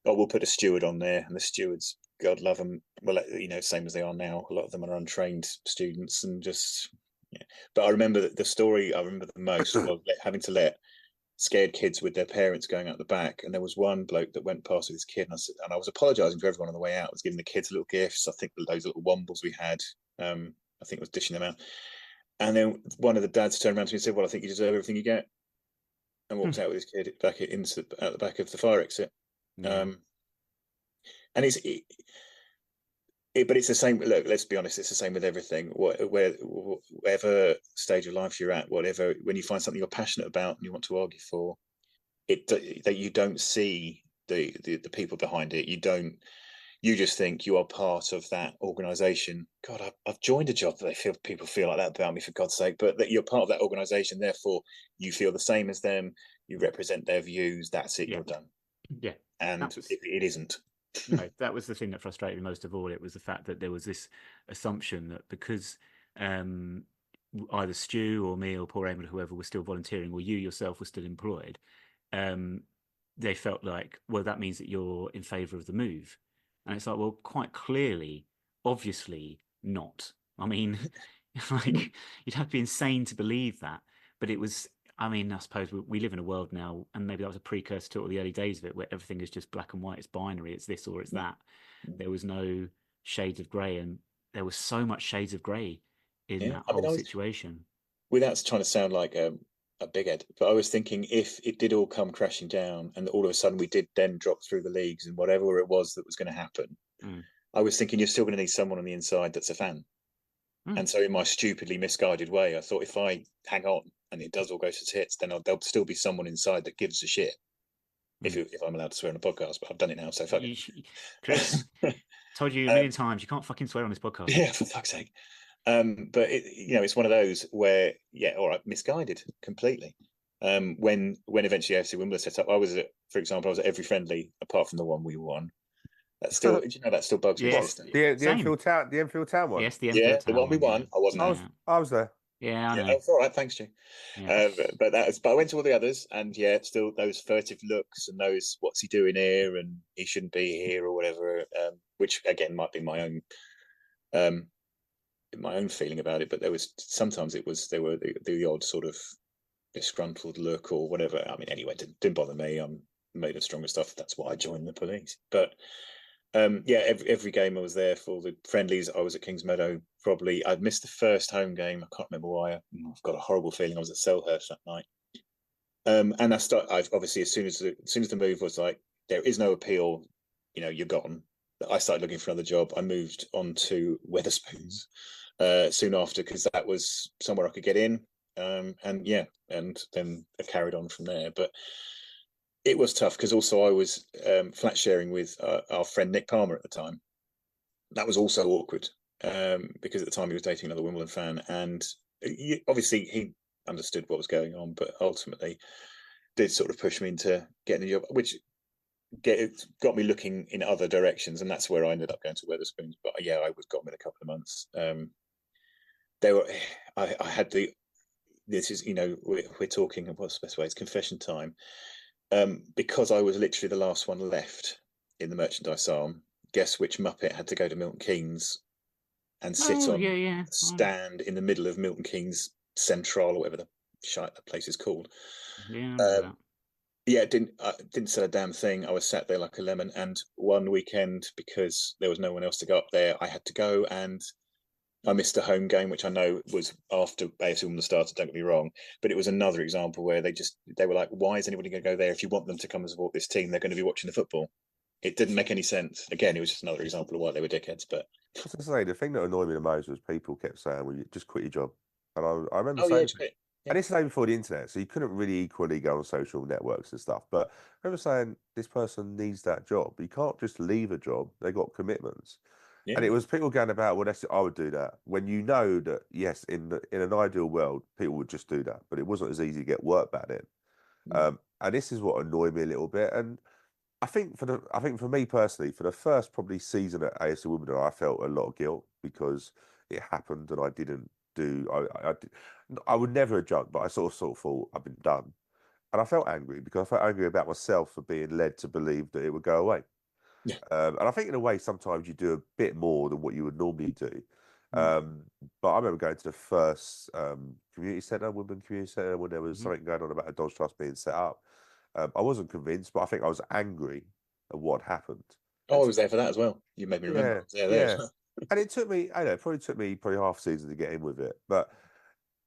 oh, we'll put a steward on there, and the stewards, God love them, well, you know, same as they are now. A lot of them are untrained students, and just, yeah. But I remember that the story I remember the most was having to let scared kids with their parents going out the back, and there was one bloke that went past with his kid, and I was apologising for everyone on the way out. I was giving the kids little gifts. I think those little wombles we had, I think I was dishing them out. And then one of the dads turned around to me and said, "Well, I think you deserve everything you get," and walked out with his kid back out the back of the fire exit. Yeah. And but it's the same. Look, let's be honest. It's the same with everything. Whatever stage of life you're at, whatever, when you find something you're passionate about and you want to argue for, that you don't see the people behind it. You just think you are part of that organisation. God, I've joined a job that people feel like that about me, for God's sake. But that you're part of that organisation, therefore you feel the same as them. You represent their views. That's it. Yeah. You're done. Yeah, and it isn't. No, that was the thing that frustrated me most of all. It was the fact that there was this assumption that because either Stu or me or poor Eamon or whoever was still volunteering, or you yourself were still employed, they felt like, well, that means that you're in favour of the move. And it's like, well, quite clearly, obviously not. I mean, like, you'd have to be insane to believe that. But it was, I mean, I suppose we live in a world now, and maybe that was a precursor to all the early days of it, where everything is just black and white. It's binary. It's this or it's that. There was no shades of grey, and there was so much shades of grey in that whole situation. Without trying to sound like a big head, but I was thinking, if it did all come crashing down and all of a sudden we did then drop through the leagues and whatever it was that was going to happen, I was thinking you're still going to need someone on the inside that's a fan. And so in my stupidly misguided way, I thought, if I hang on and it does all go to tits, then there'll still be someone inside that gives a shit. If I'm allowed to swear on a podcast, but I've done it now, so fuck it. Chris, told you a million times, you can't fucking swear on this podcast. Yeah, for fuck's sake. But it's one of those where, yeah, all right, misguided completely. When eventually AFC Wimbledon set up, for example, I was at every friendly apart from the one we won. That still, that still bugs me. The Enfield Town one. Yes, the Enfield Town the one we won. Yeah. I wasn't. I was there. Yeah, I know. That's all right. Thanks, Stu. Yeah. But I went to all the others, and yeah, still those furtive looks and those, what's he doing here, and he shouldn't be here or whatever. Which again might be my own feeling about it. But there was sometimes there were the odd sort of disgruntled look or whatever. I mean, anyway, it didn't bother me. I'm made of stronger stuff. That's why I joined the police. But every game I was there for the friendlies. I was at Kingsmeadow. Probably I'd missed the first home game. I can't remember why. I've got a horrible feeling I was at Selhurst that night. And I've obviously as soon as the move was like, there is no appeal, you're gone. I started looking for another job. I moved on to Wetherspoons soon after, because that was somewhere I could get in. And then I carried on from there. But it was tough because also I was flat sharing with our friend Nick Palmer at the time. That was also awkward because at the time he was dating another Wimbledon fan, and obviously he understood what was going on, but ultimately did sort of push me into getting a job, which got me looking in other directions, and that's where I ended up going to Wetherspoons. But yeah, I was gone in a couple of months. I had this is, we're talking, what's the best way? It's confession time. Because I was literally the last one left in the merchandise arm, guess which Muppet had to go to Milton Keynes and sit on a stand in the middle of Milton Keynes Central, or whatever the shite that place is called. Yeah, didn't sell a damn thing. I was sat there like a lemon. And one weekend, because there was no one else to go up there, I had to go, and I missed a home game, which I know was after AFC Wimbledon started, don't get me wrong, but it was another example where they were like, why is anybody going to go there? If you want them to come and support this team, they're going to be watching the football. It didn't make any sense. Again, it was just another example of why they were dickheads. But as I say, the thing that annoyed me the most was people kept saying, well, you just quit your job. And I remember saying, and this is even before the internet, so you couldn't really equally go on social networks and stuff. But I remember saying, this person needs that job. You can't just leave a job. They got commitments. Yeah. And it was people going about, well, I would do that. When you know that, yes, in an ideal world, people would just do that. But it wasn't as easy to get work back then. And this is what annoyed me a little bit. And I think for me personally, for the first probably season at AFC Wimbledon, I felt a lot of guilt because it happened and I didn't do. I would never have jumped, but I sort of thought I've been done. And I felt angry because I felt angry about myself for being led to believe that it would go away. Yeah. And I think in a way, sometimes you do a bit more than what you would normally do. But I remember going to the first community centre, Wimbledon Community Centre, when there was something going on about a Dodge Trust being set up. I wasn't convinced, but I think I was angry at what happened. Oh, I was there for that as well. You made me remember. Yeah. And it took me, I don't know, it probably took me half a season to get in with it. But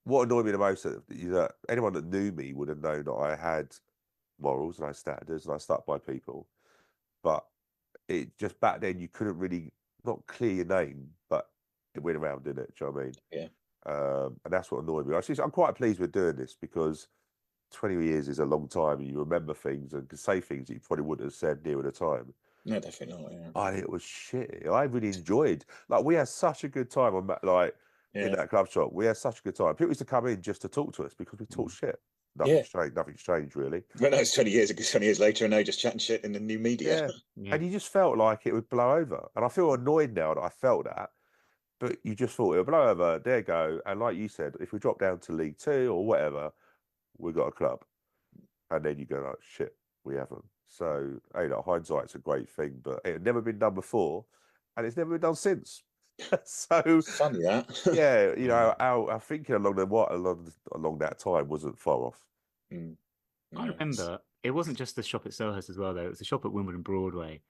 what annoyed me the most is that anyone that knew me would have known that I had morals and I had standards and I stuck by people. But it just back then you couldn't really not clear your name, but it went around, didn't it? Do you know what I mean? Yeah. And that's what annoyed me. Actually, I'm quite pleased with doing this because 20 years is a long time and you remember things and can say things that you probably wouldn't have said near the time. No, definitely not. Yeah. And it was shit. I really enjoyed. Like we had such a good time on that, like in that club shop. We had such a good time. People used to come in just to talk to us because we talked shit. Nothing strange, really. Well, no, it's 20 years later, and now just chatting shit in the new media. Yeah. And you just felt like it would blow over. And I feel annoyed now that I felt that. But you just thought it would blow over. There you go. And like you said, if we drop down to League Two or whatever, we got a club. And then you go like, shit, we haven't. So, hey, like, hindsight's a great thing, but it had never been done before, and it's never been done since. So funny that. Yeah, you know, our thinking along that time wasn't far off. I remember it wasn't just the shop at Selhurst as well, though. It was the shop at Wimbledon Broadway.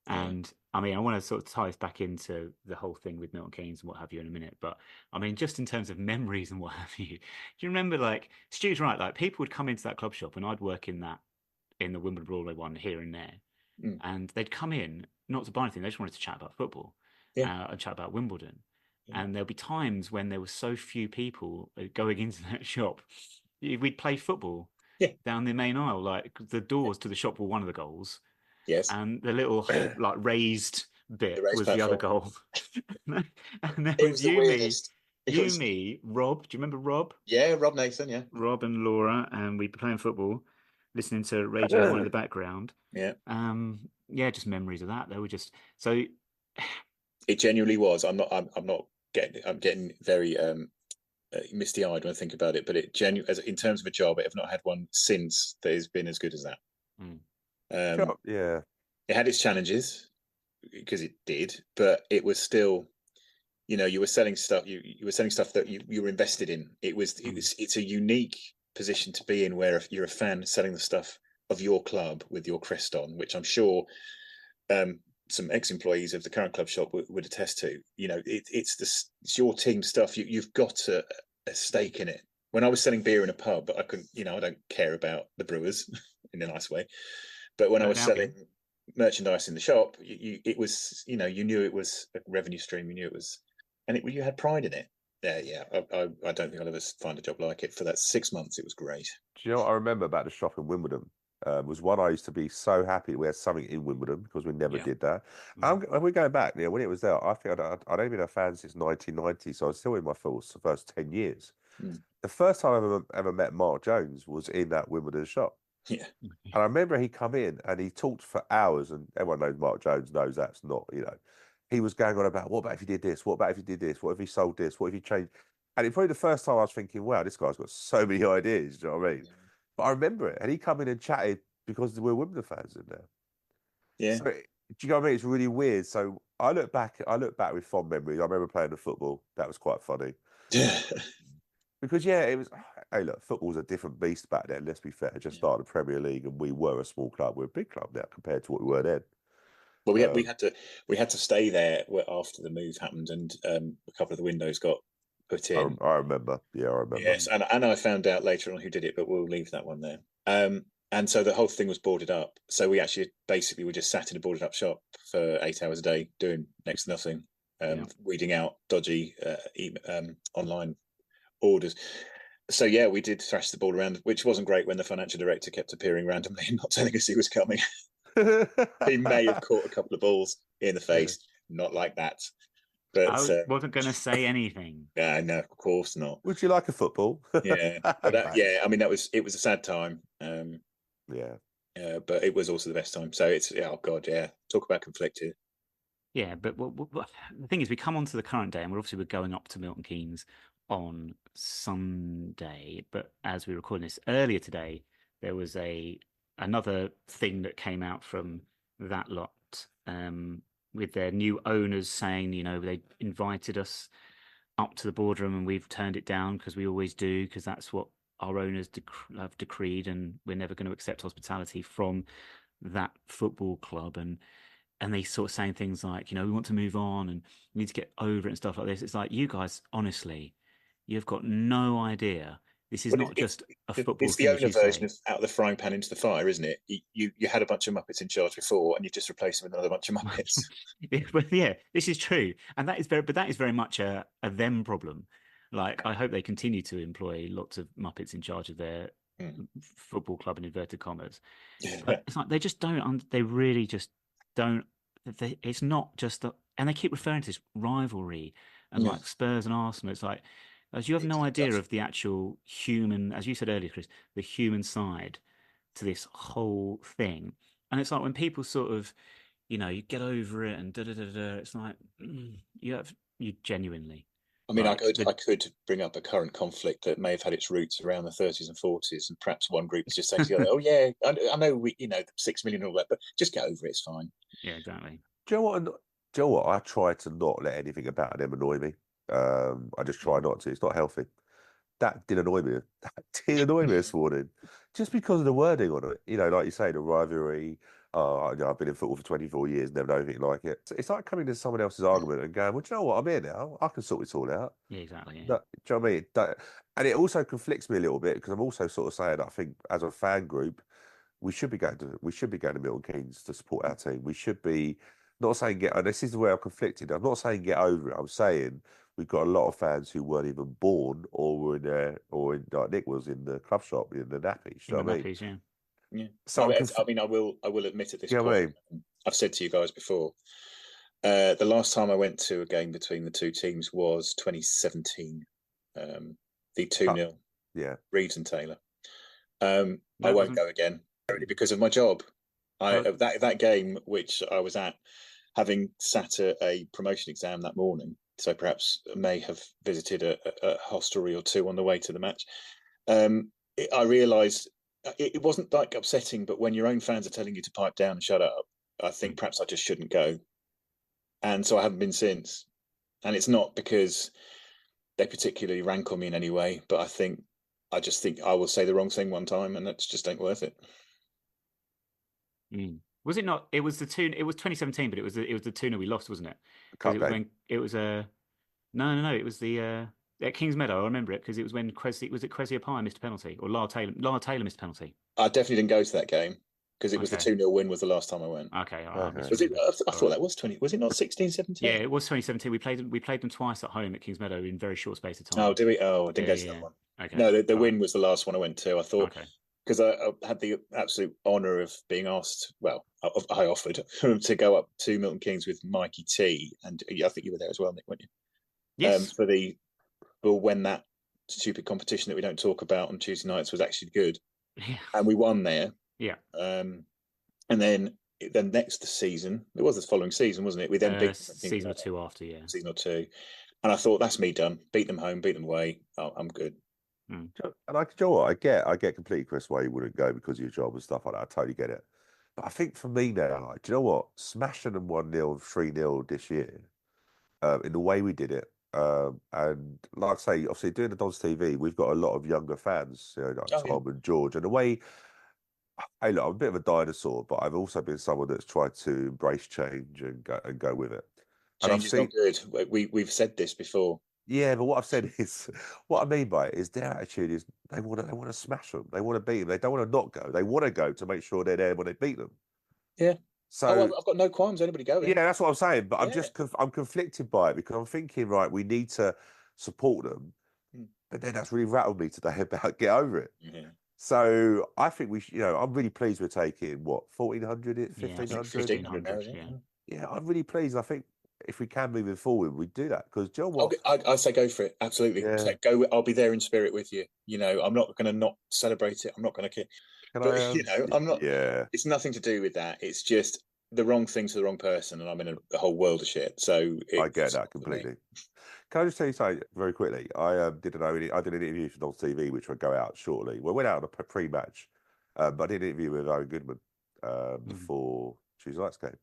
And I mean, I want to sort of tie us back into the whole thing with Milton Keynes and what have you in a minute. But I mean, just in terms of memories and what have you, do you remember, like, Stu's right, like people would come into that club shop and I'd work in the Wimbledon Broadway one here and there. And they'd come in not to buy anything, they just wanted to chat about football and chat about Wimbledon. And there'll be times when there were so few people going into that shop, we'd play football down the main aisle. Like the doors to the shop were one of the goals. Yes. And the little like raised bit was the other goal. And there it was the you, weirdest. me, Rob. Do you remember Rob? Yeah, Rob Nathan, yeah. Rob and Laura, and we'd be playing football, listening to Radio 1 in the background. Yeah. Just memories of that. They were just so it genuinely was. I'm getting very misty-eyed when I think about it, but it genuinely, in terms of a job, I have not had one since that has been as good as that. It had its challenges because it did, but it was still, you know, you were selling stuff. You were selling stuff that you were invested in. It's a unique position to be in, where if you're a fan selling the stuff of your club with your crest on, which I'm sure some ex-employees of the current club shop would attest to. You know, it's your team stuff. You've got a stake in it. When I was selling beer in a pub, I couldn't, you know, I don't care about the brewers in a nice way. But when I was selling merchandise in the shop, it was, you know, you knew it was a revenue stream. You knew it was, and you had pride in it. Yeah. I don't think I'll ever find a job like it. For that 6 months, it was great. Do you know what I remember about the shop in Wimbledon? Was one I used to be so happy we had something in Wimbledon because we never did that. And we're going back, you know, when it was there, I think I'd only been a fan since 1990, so I was still in my first 10 years. The first time I ever met Mark Jones was in that Wimbledon shop. Yeah. And I remember he come in and he talked for hours, and everyone knows Mark Jones knows that's not, you know, he was going on about, what about if you did this? What about if you did this? What if he sold this? What if he changed? And it probably the first time I was thinking, wow, this guy's got so many ideas, do you know what I mean? But I remember it, and he come in and chatted because there were Wimbledon fans in there. Yeah. So, do you know what I mean? It's really weird. So I look back with fond memories. I remember playing the football. That was quite funny. Because it was. Hey, look, football's a different beast back then. Let's be fair. Just started the Premier League, and we were a small club. We're a big club now compared to what we were then. Well, we had to stay there after the move happened, and a couple of the windows got put in. I remember. Yeah, I remember. Yes, and I found out later on who did it, but we'll leave that one there. And so the whole thing was boarded up. So we actually basically were just sat in a boarded up shop for 8 hours a day, doing next to nothing, weeding out dodgy online orders. So we did thrash the ball around, which wasn't great when the financial director kept appearing randomly and not telling us he was coming. He may have caught a couple of balls in the face, not like that. But I wasn't going to say anything. Yeah, no, of course not. Would you like a football? Yeah, but I mean, it was a sad time. But it was also the best time. So it's talk about conflicted. Yeah, but the thing is, we come on to the current day, and we're going up to Milton Keynes on Sunday, but as we were recording this earlier today, there was another thing that came out from that lot, with their new owners saying, they invited us up to the boardroom and we've turned it down because we always do, because that's what our owners have decreed, and we're never going to accept hospitality from that football club. And they sort of saying things like, we want to move on and we need to get over it and stuff like this. It's like, you guys, honestly, you've got no idea. This is not just a football It's thing, the as owner you say. version of out of the frying pan into the fire, isn't it? You had a bunch of Muppets in charge before, and you just replaced them with another bunch of Muppets. But yeah, this is true, and that is very much a them problem. Like, I hope they continue to employ lots of Muppets in charge of their football club in inverted commas. But it's like they just don't. They really just don't. It's not just that, and they keep referring to this rivalry and like Spurs and Arsenal. It's like, as you have no idea of the actual human, as you said earlier, Chris, the human side to this whole thing. And it's like when people sort of, you get over it and it's like you genuinely. I mean, I could bring up a current conflict that may have had its roots around the 30s and 40s, and perhaps one group is just saying to the other, "Oh yeah, I know we, 6 million and all that, but just get over it. It's fine." Yeah, exactly. Do you know what? I try to not let anything about them annoy me. I just try not to. It's not healthy. That did annoy me. That did annoy me this morning, just because of the wording on it. Like you say, the rivalry. I've been in football for 24 years, never known anything like it. It's like coming to someone else's argument and going, "Well, do you know what? I'm here now. I can sort this all out." Yeah, exactly. Yeah. Do you know what I mean? And it also conflicts me a little bit, because I'm also sort of saying, I think as a fan group, we should be going to Milton Keynes to support our team. We should be not saying and this is the way I'm conflicted. I'm not saying get over it. I'm saying we've got a lot of fans who weren't even born or were in there, or like Nick was in the club shop in the nappies. You know what I mean? Nappies, yeah. Yeah. So I will admit at this point, I've said to you guys before, the last time I went to a game between the two teams was 2017, the 2-0, Reeves and Taylor. I won't go again, only because of my job. That game, which I was at, having sat at a promotion exam that morning, so perhaps may have visited a hostelry or two on the way to the match. I realised it wasn't like upsetting, but when your own fans are telling you to pipe down and shut up, I think perhaps I just shouldn't go. And so I haven't been since. And it's not because they particularly rankle me in any way, but I just think I will say the wrong thing one time, and that's just ain't worth it. Was it not? It was the tune. It was 2017, but it was the tuna we lost, wasn't it? No. It was It was the at Kings Meadow. I remember it because it was when Kwesi Appiah missed a penalty, or Lara Taylor missed a penalty. I definitely didn't go to that game because it was the 2-0 win was the last time I went. Okay. Was it? I thought that was 20. Was it not 16, 17? Yeah, it was 2017. We played them twice at home at Kings Meadow in very short space of time. Oh, did we? Oh, I didn't go to that one. Okay. No, the win was the last one I went to. I thought, because I had the absolute honour of being asked. Well, I offered to go up to Milton Keynes with Mikey T, and I think you were there as well, Nick, weren't you? Yes. When that stupid competition that we don't talk about on Tuesday nights was actually good, yeah, and we won there. Yeah. And then next season, it was the following season, wasn't it? We then beat season or two after, yeah. Season or two. And I thought, that's me done. Beat them home, beat them away. Oh, I'm good. And you know what? I get completely, Chris, why you wouldn't go because of your job and stuff like that. I totally get it. But I think for me now, like, do you know what? Smashing them 1-0, 3-0 this year, in the way we did it, and like I say, obviously doing the Dons TV, we've got a lot of younger fans, like Tom and George, and the way. Hey, look, I'm a bit of a dinosaur, but I've also been someone that's tried to embrace change and go with it. Change is not good. We've said this before. Yeah, but what I've said is, what I mean by it is their attitude is they want to smash them, they want to beat them, they don't want to not go, they want to go to make sure they're there when they beat them. Yeah. So I've got no qualms anybody going. Yeah, that's what I'm saying. But I'm conflicted by it because I'm thinking, right, we need to support them, but then that's really rattled me today about get over it. Yeah. So I think we should, I'm really pleased we're taking 1,400, 1,500. Yeah, I'm really pleased. I think if we can moving forward, we do that because Joe. I say go for it. Absolutely. Yeah. Go. I'll be there in spirit with you. I'm not going to not celebrate it. I'm not going to. I'm not. Yeah. It's nothing to do with that. It's just the wrong thing to the wrong person, and I'm in a whole world of shit. So I get that completely. Can I just tell you something very quickly? I did an interview for Nons TV, which will go out shortly. Well, went out on a pre-match, but I did an interview with Owen Goodman before Tuesday night's game.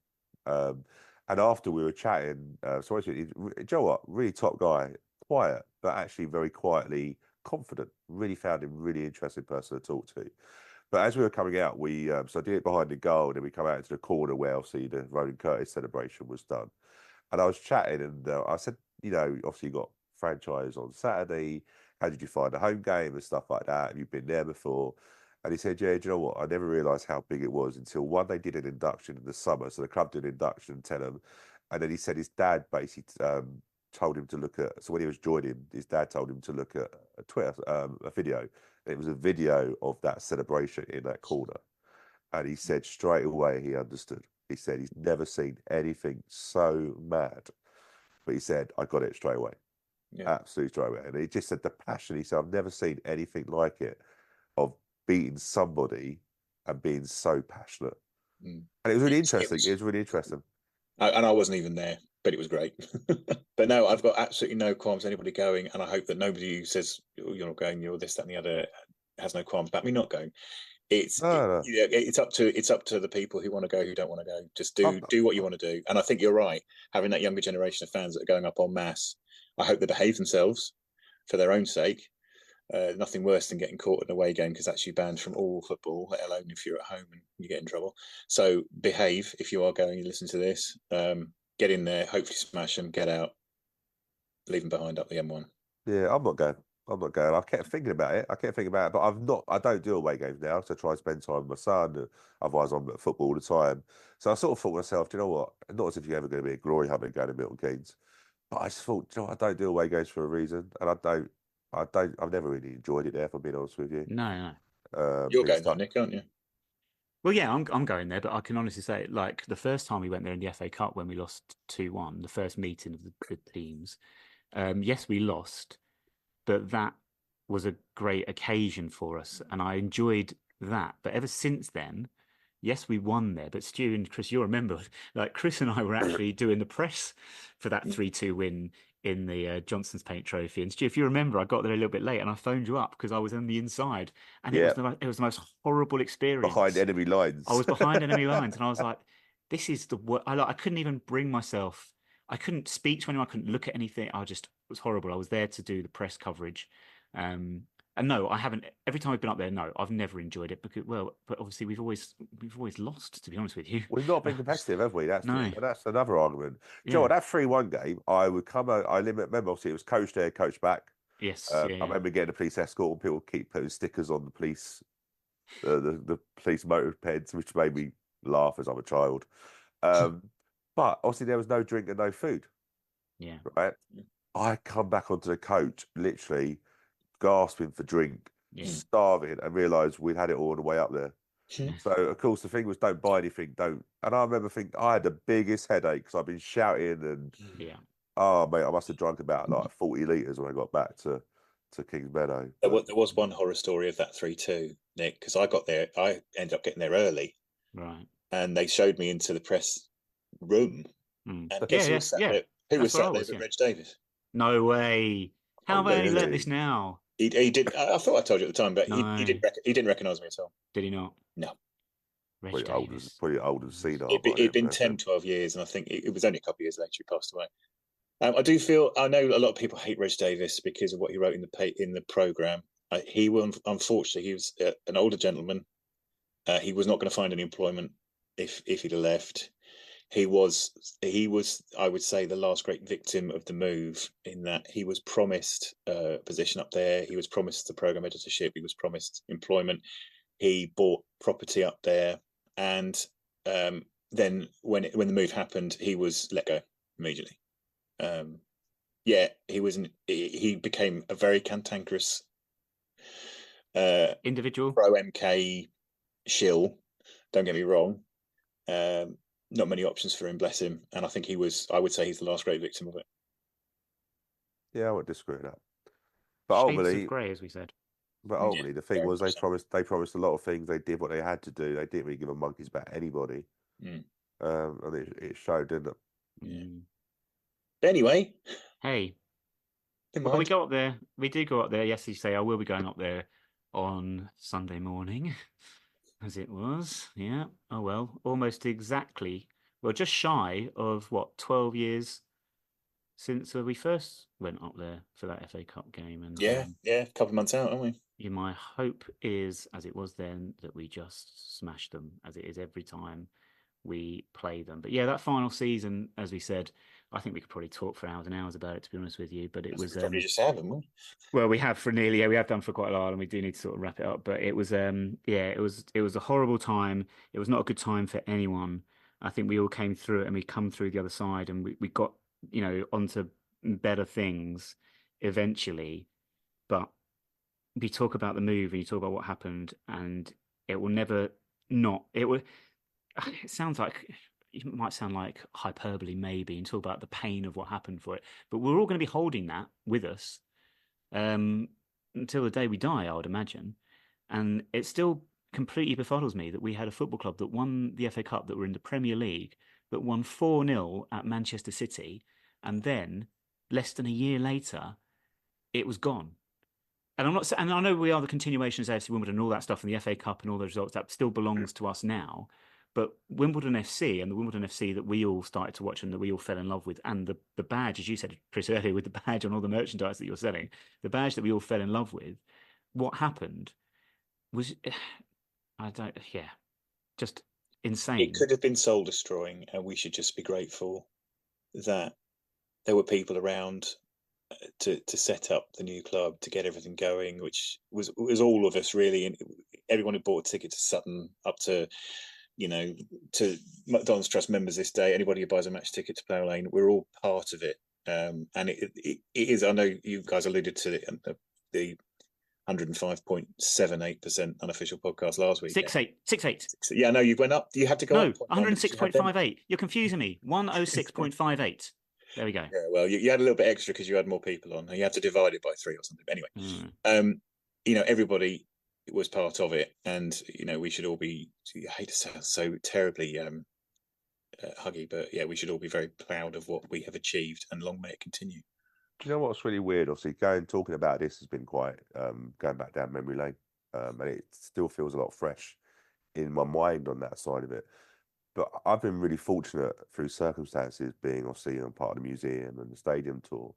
And after we were chatting, so actually, you know what? Really top guy, quiet, but actually very quietly confident. Really found him really interesting person to talk to. But as we were coming out, we so I did it behind the goal, and then we come out into the corner where obviously the Roland Curtis celebration was done. And I was chatting, and I said, you know, obviously you got franchise on Saturday. How did you find the home game and stuff like that? Have you been there before? And he said, yeah, do you know what? I never realised how big it was until one, they did an induction in the summer. So the club did an induction in Tenham. And then he said his dad basically told him to look at, so when he was joining, his dad told him to look at a Twitter, a video. And it was a video of that celebration in that corner. And he said straight away he understood. He said he's never seen anything so mad. But he said, I got it straight away. Yeah. Absolutely straight away. And he just said the passion. He said, I've never seen anything like it, of beating somebody and being so passionate. And it was really interesting. It was really interesting. And I wasn't even there, but it was great. But no, I've got absolutely no qualms anybody going. And I hope that nobody who says, oh, you're not going, you're this, that, and the other, has no qualms about me not going. It's up to the people who want to go, who don't want to go. Just do what you want to do. And I think you're right. Having that younger generation of fans that are going up en masse, I hope they behave themselves for their own sake. Nothing worse than getting caught in an away game because that's you banned from all football, let alone if you're at home and you get in trouble. So behave if you are going. You listen to this. Get in there. Hopefully smash them. Get out. Leave them behind up the M1. Yeah, I'm not going. I kept thinking about it. But I don't do away games now. So I try and spend time with my son. Otherwise, I'm at football all the time. So I sort of thought to myself, do you know what? Not as if you're ever going to be a glory hunter going to Milton Keynes. But I just thought, do you know what? I don't do away games for a reason. And I've never really enjoyed it there, if I'm being honest with you. No. You're going there, Nick, aren't you? Well, yeah, I'm going there, but I can honestly say, like, the first time we went there in the FA Cup when we lost 2-1, the first meeting of the teams, yes, we lost, but that was a great occasion for us, and I enjoyed that. But ever since then, yes, we won there. But Stu and Chris, you'll remember, like Chris and I were actually doing the press for that 3-2 win in the Johnson's Paint Trophy. And Stu, if you remember, I got there a little bit late, and I phoned you up because I was on the inside, and it was the most horrible experience. Behind enemy lines. I was behind enemy lines, and I was like, "This is the worst." I couldn't even bring myself. I couldn't speak to anyone. I couldn't look at anything. It was horrible. I was there to do the press coverage. And no, I haven't. Every time I've been up there, no, I've never enjoyed it but obviously we've always lost. To be honest with you, we've not been competitive, have we? That's another argument. Yeah. Joe, that 3-1 game, I would come. I remember obviously it was coach there, coach back. Yes, I remember getting a police escort, and people keep putting stickers on the police, the police mopeds, which made me laugh as I'm a child. But obviously there was no drink and no food. Yeah, right. I come back onto the coach, literally gasping for drink, starving, and realised we'd had it all on the way up there. So, of course, the thing was, don't buy anything, don't. And I remember thinking, I had the biggest headache because I've been shouting and, oh, mate, I must have drunk about like 40 litres when I got back to Kings Meadow. There was one horror story of that 3-2, Nick, because I ended up getting there early. Right. And they showed me into the press room. And guess who was sat there? Who was sat there but Reg Davis? No way. How have I only learnt this now? He did. I thought I told you at the time, but he didn't recognise me at all. Did he not? No. Pretty old and senile. It'd been 10, 12 years, and I think it was only a couple of years later he passed away. I know a lot of people hate Reg Davis because of what he wrote in the programme. Unfortunately, he was an older gentleman. He was not going to find any employment if he'd have left. He was, I would say, the last great victim of the move, in that he was promised a position up there. He was promised the programme editorship. He was promised employment. He bought property up there. And then when the move happened, he was let go immediately. He became a very cantankerous individual, pro MK shill. Don't get me wrong. Not many options for him, bless him. And I think I would say he's the last great victim of it. Yeah, I would disagree with that. But ultimately, grey, as we said. But ultimately, the thing was, they promised a lot of things. They did what they had to do. They didn't really give a monkey's about anybody. And it showed, didn't it? Yeah. Anyway. Hey, In Well, we mind. go up there. We do go up there. Yes, you say I will be going up there on Sunday morning, as it was. Yeah. Oh well, almost exactly. Well, just shy of what 12 years since we first went up there for that FA Cup game, and Yeah, a couple of months out, aren't we? yeah, my hope is, as it was then, that we just smash them, as it is every time we play them. But yeah, that final season, as we said, I think we could probably talk for hours and hours about it, to be honest with you. But it was We probably just have them. well, we have for nearly, yeah, we have done for quite a while, and we do need to sort of wrap it up. But it was yeah, it was a horrible time. It was not a good time for anyone. I think we all came through it, and we come through the other side, and we got onto better things eventually. But you talk about the move and you talk about what happened, and it will never not. It will. It sounds like it might sound like hyperbole, maybe, and talk about the pain of what happened for it. But we're all going to be holding that with us um, until the day we die, I would imagine. And it still completely befuddles me that we had a football club that won the FA Cup, that were in the Premier League, that won 4-0 at Manchester City, and then less than a year later, it was gone. And I'm not, and I know we are the continuation of AFC Wimbledon and all that stuff, and the FA Cup and all those results that still belongs to us now. But Wimbledon FC and the Wimbledon FC that we all started to watch and that we all fell in love with, and the badge, as you said, Chris, earlier, with the badge on all the merchandise that you're selling, the badge that we all fell in love with, what happened was, I don't, yeah, just It insane. could have been soul destroying, and we should just be grateful that there were people around to set up the new club, to get everything going, which was all of us really, and everyone who bought a ticket to Sutton, up to to McDonald's Trust members this day, anybody who buys a match ticket to Plough Lane, we're all part of it. And it is. I know you guys alluded to it, the 105.78% unofficial podcast last week. 68. Yeah, no, you went up. You had to go No, up. 106.58. You're confusing me. 106.58. There we go. Yeah, well, you had a little bit extra because you had more people on. You had to divide it by 3 or something. Anyway, everybody was part of it, and we should all be. I hate to sound so terribly huggy, but yeah, we should all be very proud of what we have achieved, and long may it continue. Do you know what's really weird? Obviously, talking about this has been quite going back down memory lane, and it still feels a lot fresh in my mind on that side of it. But I've been really fortunate through circumstances, being obviously on part of the museum and the stadium tour.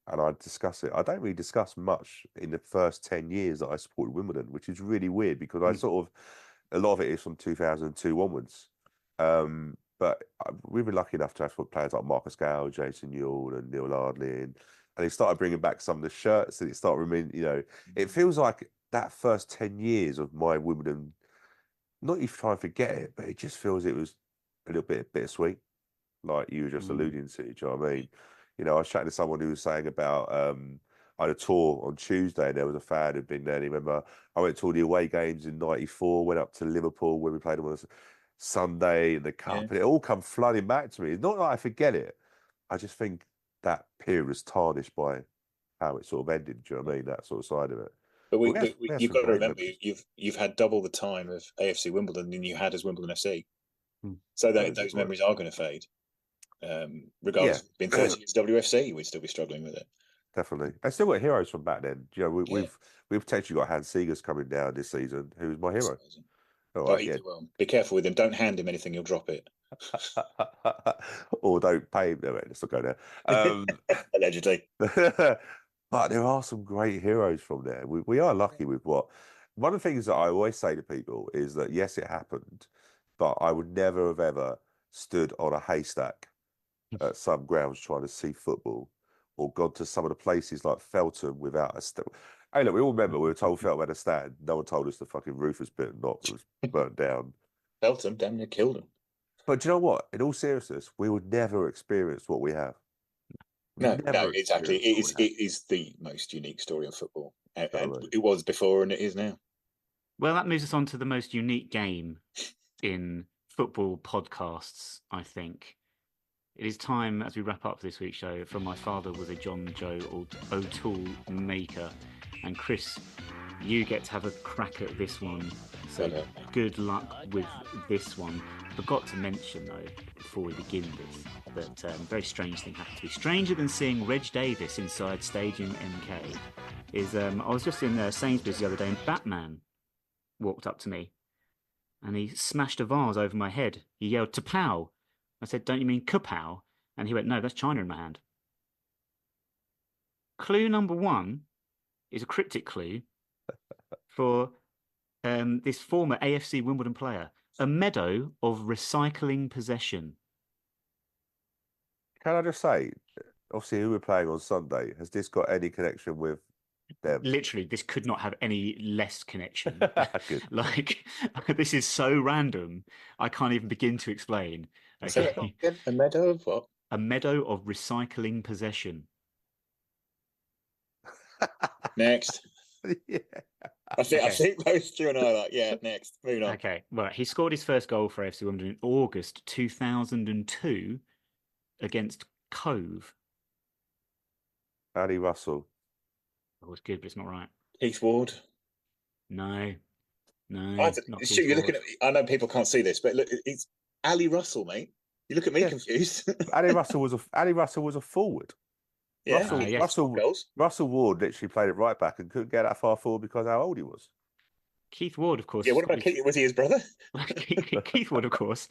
And I discuss it. I don't really discuss much in the first 10 years that I supported Wimbledon, which is really weird because I sort of, a lot of it is from 2002 onwards. But we've been lucky enough to have players like Marcus Gale, Jason Ewell, and Neil Ardley, and they started bringing back some of the shirts, and it started, it feels like that first 10 years of my Wimbledon, not even trying to forget it, but it just feels it was a little bit bittersweet, like you were just alluding to. Do you know what I mean? I was chatting to someone who was saying about, I had a tour on Tuesday, and there was a fan who'd been there. And he remember I went to all the away games in '94, went up to Liverpool when we played them on a Sunday in the cup, and it all come flooding back to me. It's not that I forget it. I just think that period was tarnished by how it sort of ended. Do you know what I mean? That sort of side of it. But you've got to remember, you've had double the time of AFC Wimbledon than you had as Wimbledon FC. So those memories are going to fade. Regardless, it's been 30 years WFC, we'd still be struggling with it. Definitely. I still got heroes from back then. We've potentially got Hans Seegers coming down this season, who's my hero. Well, be careful with him. Don't hand him anything; he'll drop it. Or don't pay him. No, let's not go there. Allegedly. But there are some great heroes from there. We are lucky with what. One of the things that I always say to people is that, yes, it happened, but I would never have ever stood on a haystack at some grounds trying to see football, or gone to some of the places like Feltham without a stand. Hey, look, we all remember we were told Feltham had a stand. No one told us the fucking roof was burnt down. Feltham damn near killed them. But do you know what? In all seriousness, we would never experience what we have. No, exactly. It is the most unique story of football. And it was before and it is now. Well, that moves us on to the most unique game in football podcasts, I think. It is time, as we wrap up this week's show, from My Father Was a John Joe O'Toole Maker. And Chris, you get to have a crack at this one. So Well done. good luck with this one. Forgot to mention, though, before we begin this, that a very strange thing happened to me. Stranger than seeing Reg Davis inside Stadium MK is I was just in Sainsbury's the other day and Batman walked up to me and he smashed a vase over my head. He yelled, "Tapow." I said, "Don't you mean kapow?" And he went, "No, that's China in my hand." Clue number one is a cryptic clue for this former AFC Wimbledon player. A meadow of recycling possession. Can I just say, obviously, who we're playing on Sunday, has this got any connection with them? Literally, this could not have any less connection. Good. Like, this is so random, I can't even begin to explain. So Okay. a meadow of what? A meadow of recycling possession. Next. Yeah. I think Okay. both Stu and I are like, yeah, next. Moving on. Okay, well, he scored his first goal for AFC Wimbledon in August 2002 against Cove. Ali Russell. That was good, but it's not right. Heath Ward. No, Stu, not you're looking Keith at me. I know people can't see this, but look, it's Ali Russell, mate. You look at me Yeah. confused. Ali Russell was a forward. Yeah, yes. Russell Ward literally played it right back and couldn't get that far forward because of how old he was. Keith Ward, of course. Yeah, what about Keith? Was he his brother? Keith Ward, of course.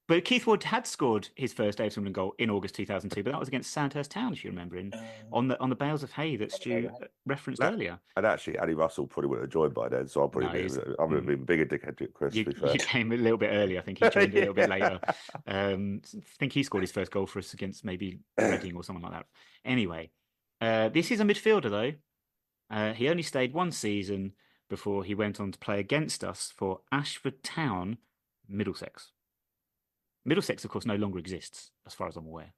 But Keith Ward had scored his first AFC Wimbledon goal in August 2002, but that was against Sandhurst Town, if you remember, on the bales of hay that Stu referenced earlier. And actually, Ali Russell probably would have joined by then, so I'm probably I'm a bigger dickhead to Chris. You came a little bit early. I think he joined a little bit later. I think he scored his first goal for us against maybe Reading or someone like that. Anyway, this is a midfielder, though. He only stayed one season before he went on to play against us for Ashford Town, Middlesex. Middlesex, of course, no longer exists, as far as I'm aware.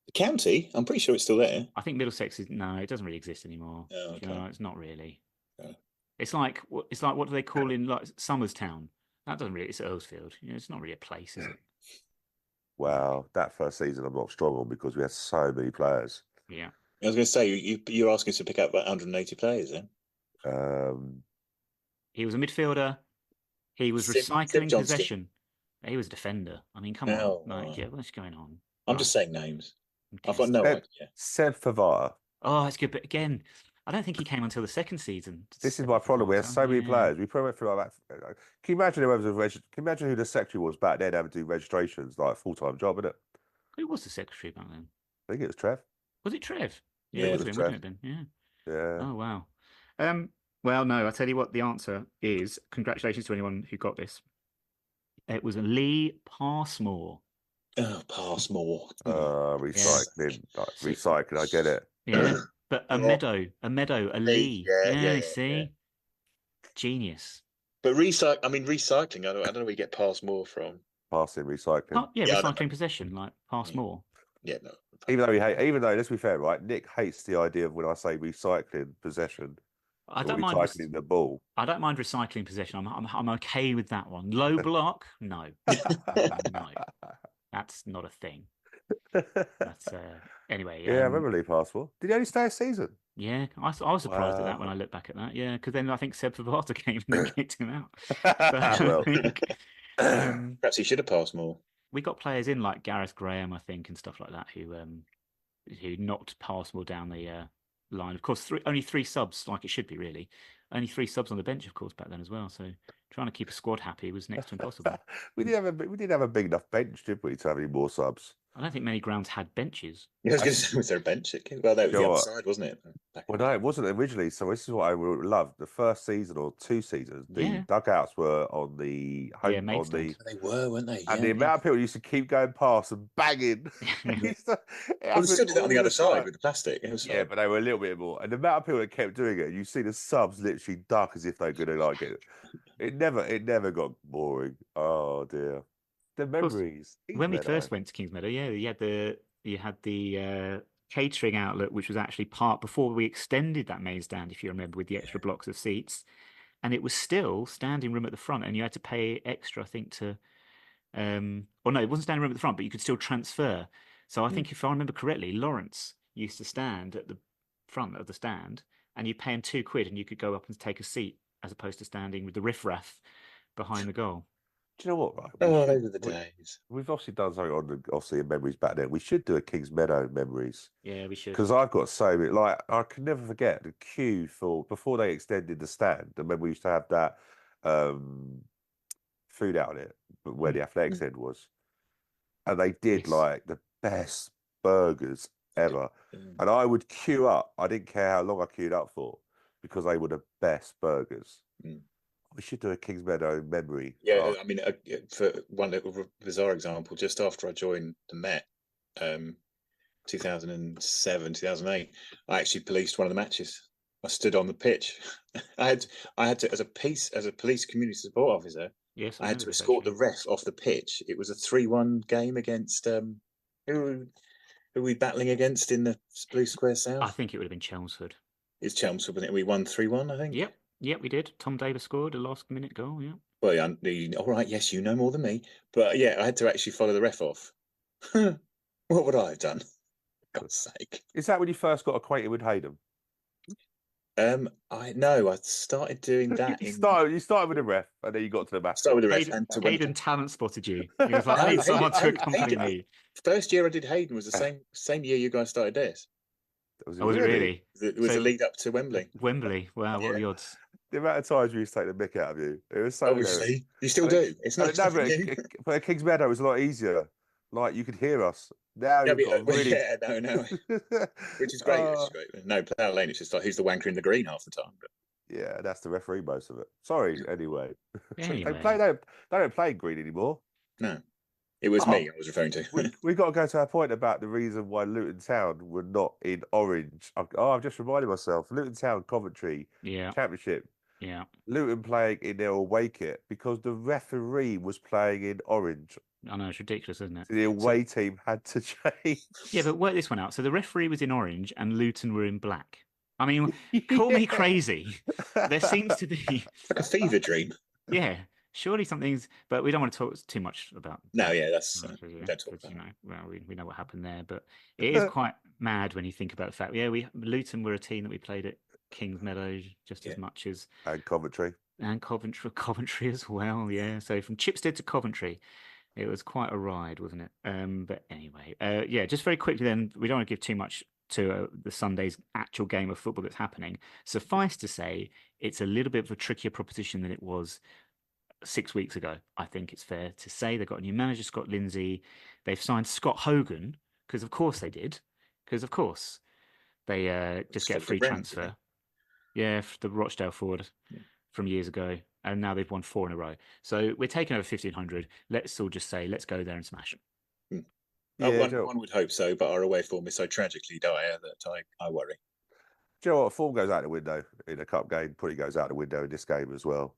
The county? I'm pretty sure it's still there. I think Middlesex it doesn't really exist anymore. Oh, okay. No, it's not really. Okay. It's like what do they call in like Somerstown? That doesn't really. It's Earlsfield. It's not really a place, is it? Wow, that first season I'm not strong on because we had so many players. Yeah. I was going to say you're asking us to pick up about 180 players, then. He was a midfielder. He was recycling possession. He was a defender. I mean, come on. What's going on? I'm just saying names. Okay. I've got no idea. Seb Favara. Oh, that's good. But again, I don't think he came until the second season. This is my problem. We had so many players. We probably went through like that. Can you imagine can you imagine who the secretary was back then having to do registrations, like a full-time job, isn't it? Who was the secretary back then? I think it was Trev. Was it Trev? Yeah, it was would Trev. have been. Yeah. Yeah. Oh, wow. Well, no, I tell you what the answer is. Congratulations to anyone who got this. It was Lee Passmore. Oh, Passmore. Recycling. Yeah. Recycling, I get it. Yeah. But a meadow, a Lee. Yeah, see? Yeah. Genius. But recycling, I don't know where you get Passmore from. Passing, recycling. Oh, yeah, recycling possession, like Passmore. Yeah, no. Even though, let's be fair, right? Nick hates the idea of when I say recycling possession. I don't mind recycling the ball. I don't mind recycling possession. I'm okay with that one. Low block, no, no, that's not a thing. That's anyway. Yeah, I remember Lee Passmore. Did he only stay a season? Yeah, I was surprised at that when I look back at that. Yeah, because then I think Seb Favata came and then kicked him out. So Perhaps he should have passed more. We got players in like Gareth Graham, I think, and stuff like that who knocked Passmore down the line. Of course, only three subs, like it should be really. Only three subs on the bench, of course, back then as well. So trying to keep a squad happy was next to impossible. we didn't have a big enough bench, did we, to have any more subs? I don't think many grounds had benches. I was going to say, was there a bench? Well, that was the other side, wasn't it? Well, no, it wasn't originally. So this is what I loved. The first season or two seasons, the dugouts were on the home. They were, weren't they? And the amount of people used to keep going past and banging. We still did that on the other side with the plastic. But they were a little bit more. And the amount of people that kept doing it, you see the subs literally duck as if they're going to like it. It never got boring. Oh dear. The memories. When we first went to Kings Meadow, you had the catering outlet, which was actually part before we extended that main stand, if you remember, with the extra blocks of seats, and it was still standing room at the front, and you had to pay extra, I think, to, or no, it wasn't standing room at the front, but you could still transfer. So I think if I remember correctly, Lawrence used to stand at front of the stand, and you pay them £2 and you could go up and take a seat as opposed to standing with the riffraff behind the goal. Do you know what? Right? Those were the days. We've obviously done something on the obviously in memories back then. We should do a Kings Meadow memories. Yeah, we should. Because I've got so many, like I can never forget the queue for before they extended the stand. And when we used to have that food outlet where the athletics end was, and they did like the best burgers ever. And I would queue up. I didn't care how long I queued up for because they were the best burgers. We should do a Kings Meadow memory. Yeah, I mean, for one little bizarre example, just after I joined the Met, 2007, 2008, I actually policed one of the matches. I stood on the pitch. I had to, as a police community support officer, yes, I had to escort the ref off the pitch. It was a 3-1 game against who were we battling against in the Blue Square South? I think it would have been Chelmsford. It's Chelmsford, wasn't it? We won 3-1, I think. Yep, we did. Tom Davis scored a last-minute goal. Yeah. Well, yeah, all right. Yes, you know more than me, but yeah, I had to actually follow the ref off. What would I have done? For God's sake! Is that when you first got acquainted with Hayden? I started doing that. You started with the ref, and then you got to the match. Started with the ref, Hayden talent spotted you. He was like, I need someone to accompany me. First year I did Hayden was the same year you guys started this. Was it really? It was a lead up to Wembley. Wembley. Wow, what are the odds? The amount of times we used to take the mick out of you. It was so Obviously, you still do. It's not but at Kings Meadow was a lot easier. Like you could hear us. Now you've got really... no. Which is great. No, Plough Lane, it's just like who's the wanker in the green half the time. But... Yeah, that's the referee most of it. Sorry, anyway. Anyway. They don't play green anymore. No. It was me I was referring to. we got to go to our point about the reason why Luton Town were not in orange. I've just reminded myself. Luton Town, Coventry, Championship. Yeah. Luton playing in their away kit because the referee was playing in orange. I know, it's ridiculous, isn't it? The away team had to change. Yeah, but work this one out. So the referee was in orange and Luton were in black. I mean, call me crazy. There seems to be... It's like a fever dream. Yeah. Surely something's, but we don't want to talk too much about. No, yeah, that's don't talk about. Well, we know what happened there, but it is quite mad when you think about the fact. Yeah, Luton were a team that we played at Kings Meadow just as much as Coventry Coventry as well. Yeah, so from Chipstead to Coventry, it was quite a ride, wasn't it? But anyway, just very quickly then, we don't want to give too much to the Sunday's actual game of football that's happening. Suffice to say, it's a little bit of a trickier proposition than it was 6 weeks ago. I think it's fair to say they've got a new manager, Scott Lindsay. They've signed Scott Hogan because of course they did. Because of course they just get a free transfer. Yeah, the Rochdale forward from years ago, and now they've won 4 in a row. So we're taking over 1,500. Let's all just say, let's go there and smash them. One would hope so, but our away form is so tragically dire that I worry. Do you know what? Form goes out the window in a cup game. Probably goes out the window in this game as well.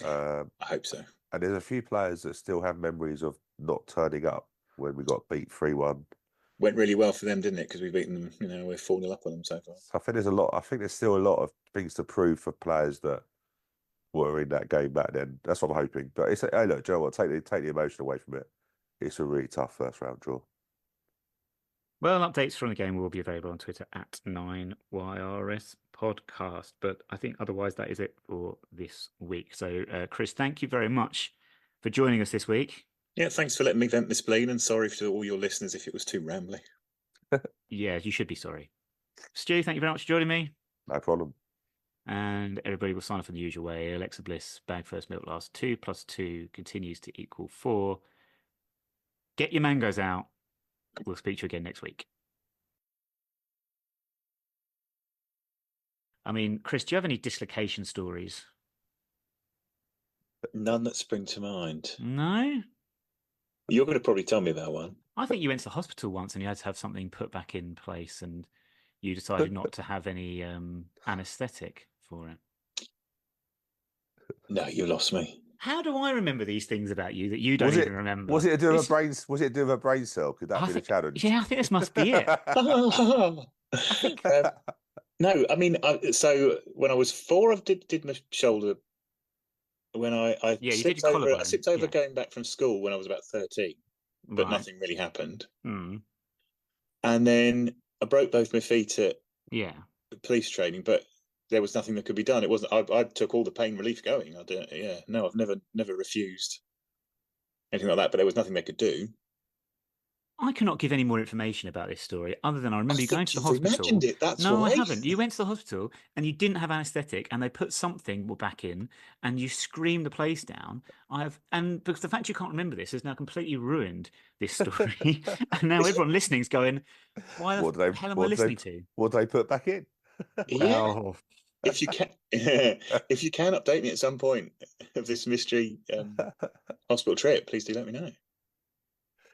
I hope so. And there's a few players that still have memories of not turning up when we got beat 3-1. Went really well for them, didn't it? Because we've beaten them, we're 4-0 up on them so far. I think there's still a lot of things to prove for players that were in that game back then. That's what I'm hoping. But it's hey, look, do you know what? Take the emotion away from it. It's a really tough first round draw. Well, updates from the game will be available on Twitter at 9YRS Podcast. But I think otherwise that is it for this week. So, Chris, thank you very much for joining us this week. Yeah, thanks for letting me vent my spleen, and sorry to all your listeners if it was too rambly. Yeah, you should be sorry. Stu, thank you very much for joining me. No problem. And everybody will sign off in the usual way. Alexa Bliss, bag first, milk last. 2 + 2 continues to equal 4. Get your mangoes out. We'll speak to you again next week. I mean, Chris, do you have any dislocation stories? None that spring to mind. No? You're going to probably tell me about one. I think you went to the hospital once and you had to have something put back in place and you decided not to have any anaesthetic for it. No, you lost me. How do I remember these things about you that you don't even remember? Was it to do with a brain? Was it to do with a brain cell? Could that be the challenge? Yeah, I think this must be it. No, I mean, so when I was 4, I did my shoulder. When I slipped over going back from school when I was about 13, but nothing really happened. Mm. And then I broke both my feet at police training, but there was nothing that could be done. It wasn't. I took all the pain relief going. I've never refused anything like that, but there was nothing they could do. I cannot give any more information about this story other than I remember you going to the You've hospital. imagined it. That's No, why. I haven't. You went to the hospital and you didn't have anaesthetic, and they put something back in, and you screamed the place down. And because the fact you can't remember this has now completely ruined this story, and now everyone listening is going, "Why the hell am I listening to?" What do they put back in? Well, if you can, if you can update me at some point of this mystery hospital trip, please do let me know.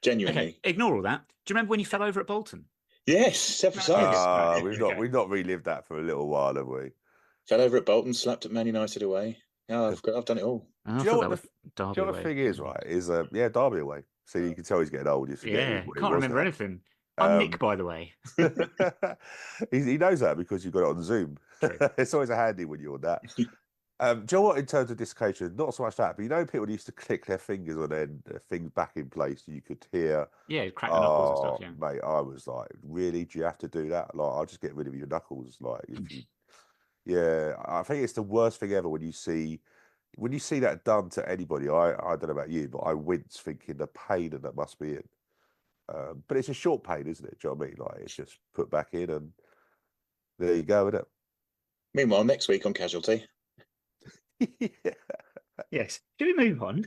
Genuinely. Okay, ignore all that. Do you remember when you fell over at Bolton? Yes, several times. We've not relived that for a little while, have we? Fell over at Bolton, slapped at Man United away. Yeah, I've done it all. Oh, Do you know what the thing is, right? Is Derby away. So you can tell he's getting old. You forget what can't remember now. anything. I'm Nick, by the way. he knows that because you've got it on Zoom. It's always a handy when you're on that. Do you know what, in terms of dislocation, not so much that, but you know, people used to click their fingers on their things back in place. You could hear, crack the knuckles and stuff. Yeah, mate, I was like, really? Do you have to do that? Like, I'll just get rid of your knuckles. Like, if you, yeah, I think it's the worst thing ever when you see that done to anybody. I don't know about you, but I wince thinking the pain that must be in. But it's a short pain, isn't it? Do you know what I mean? Like, it's just put back in, and there you go, isn't it? Meanwhile, next week on Casualty. Yes. Should we move on?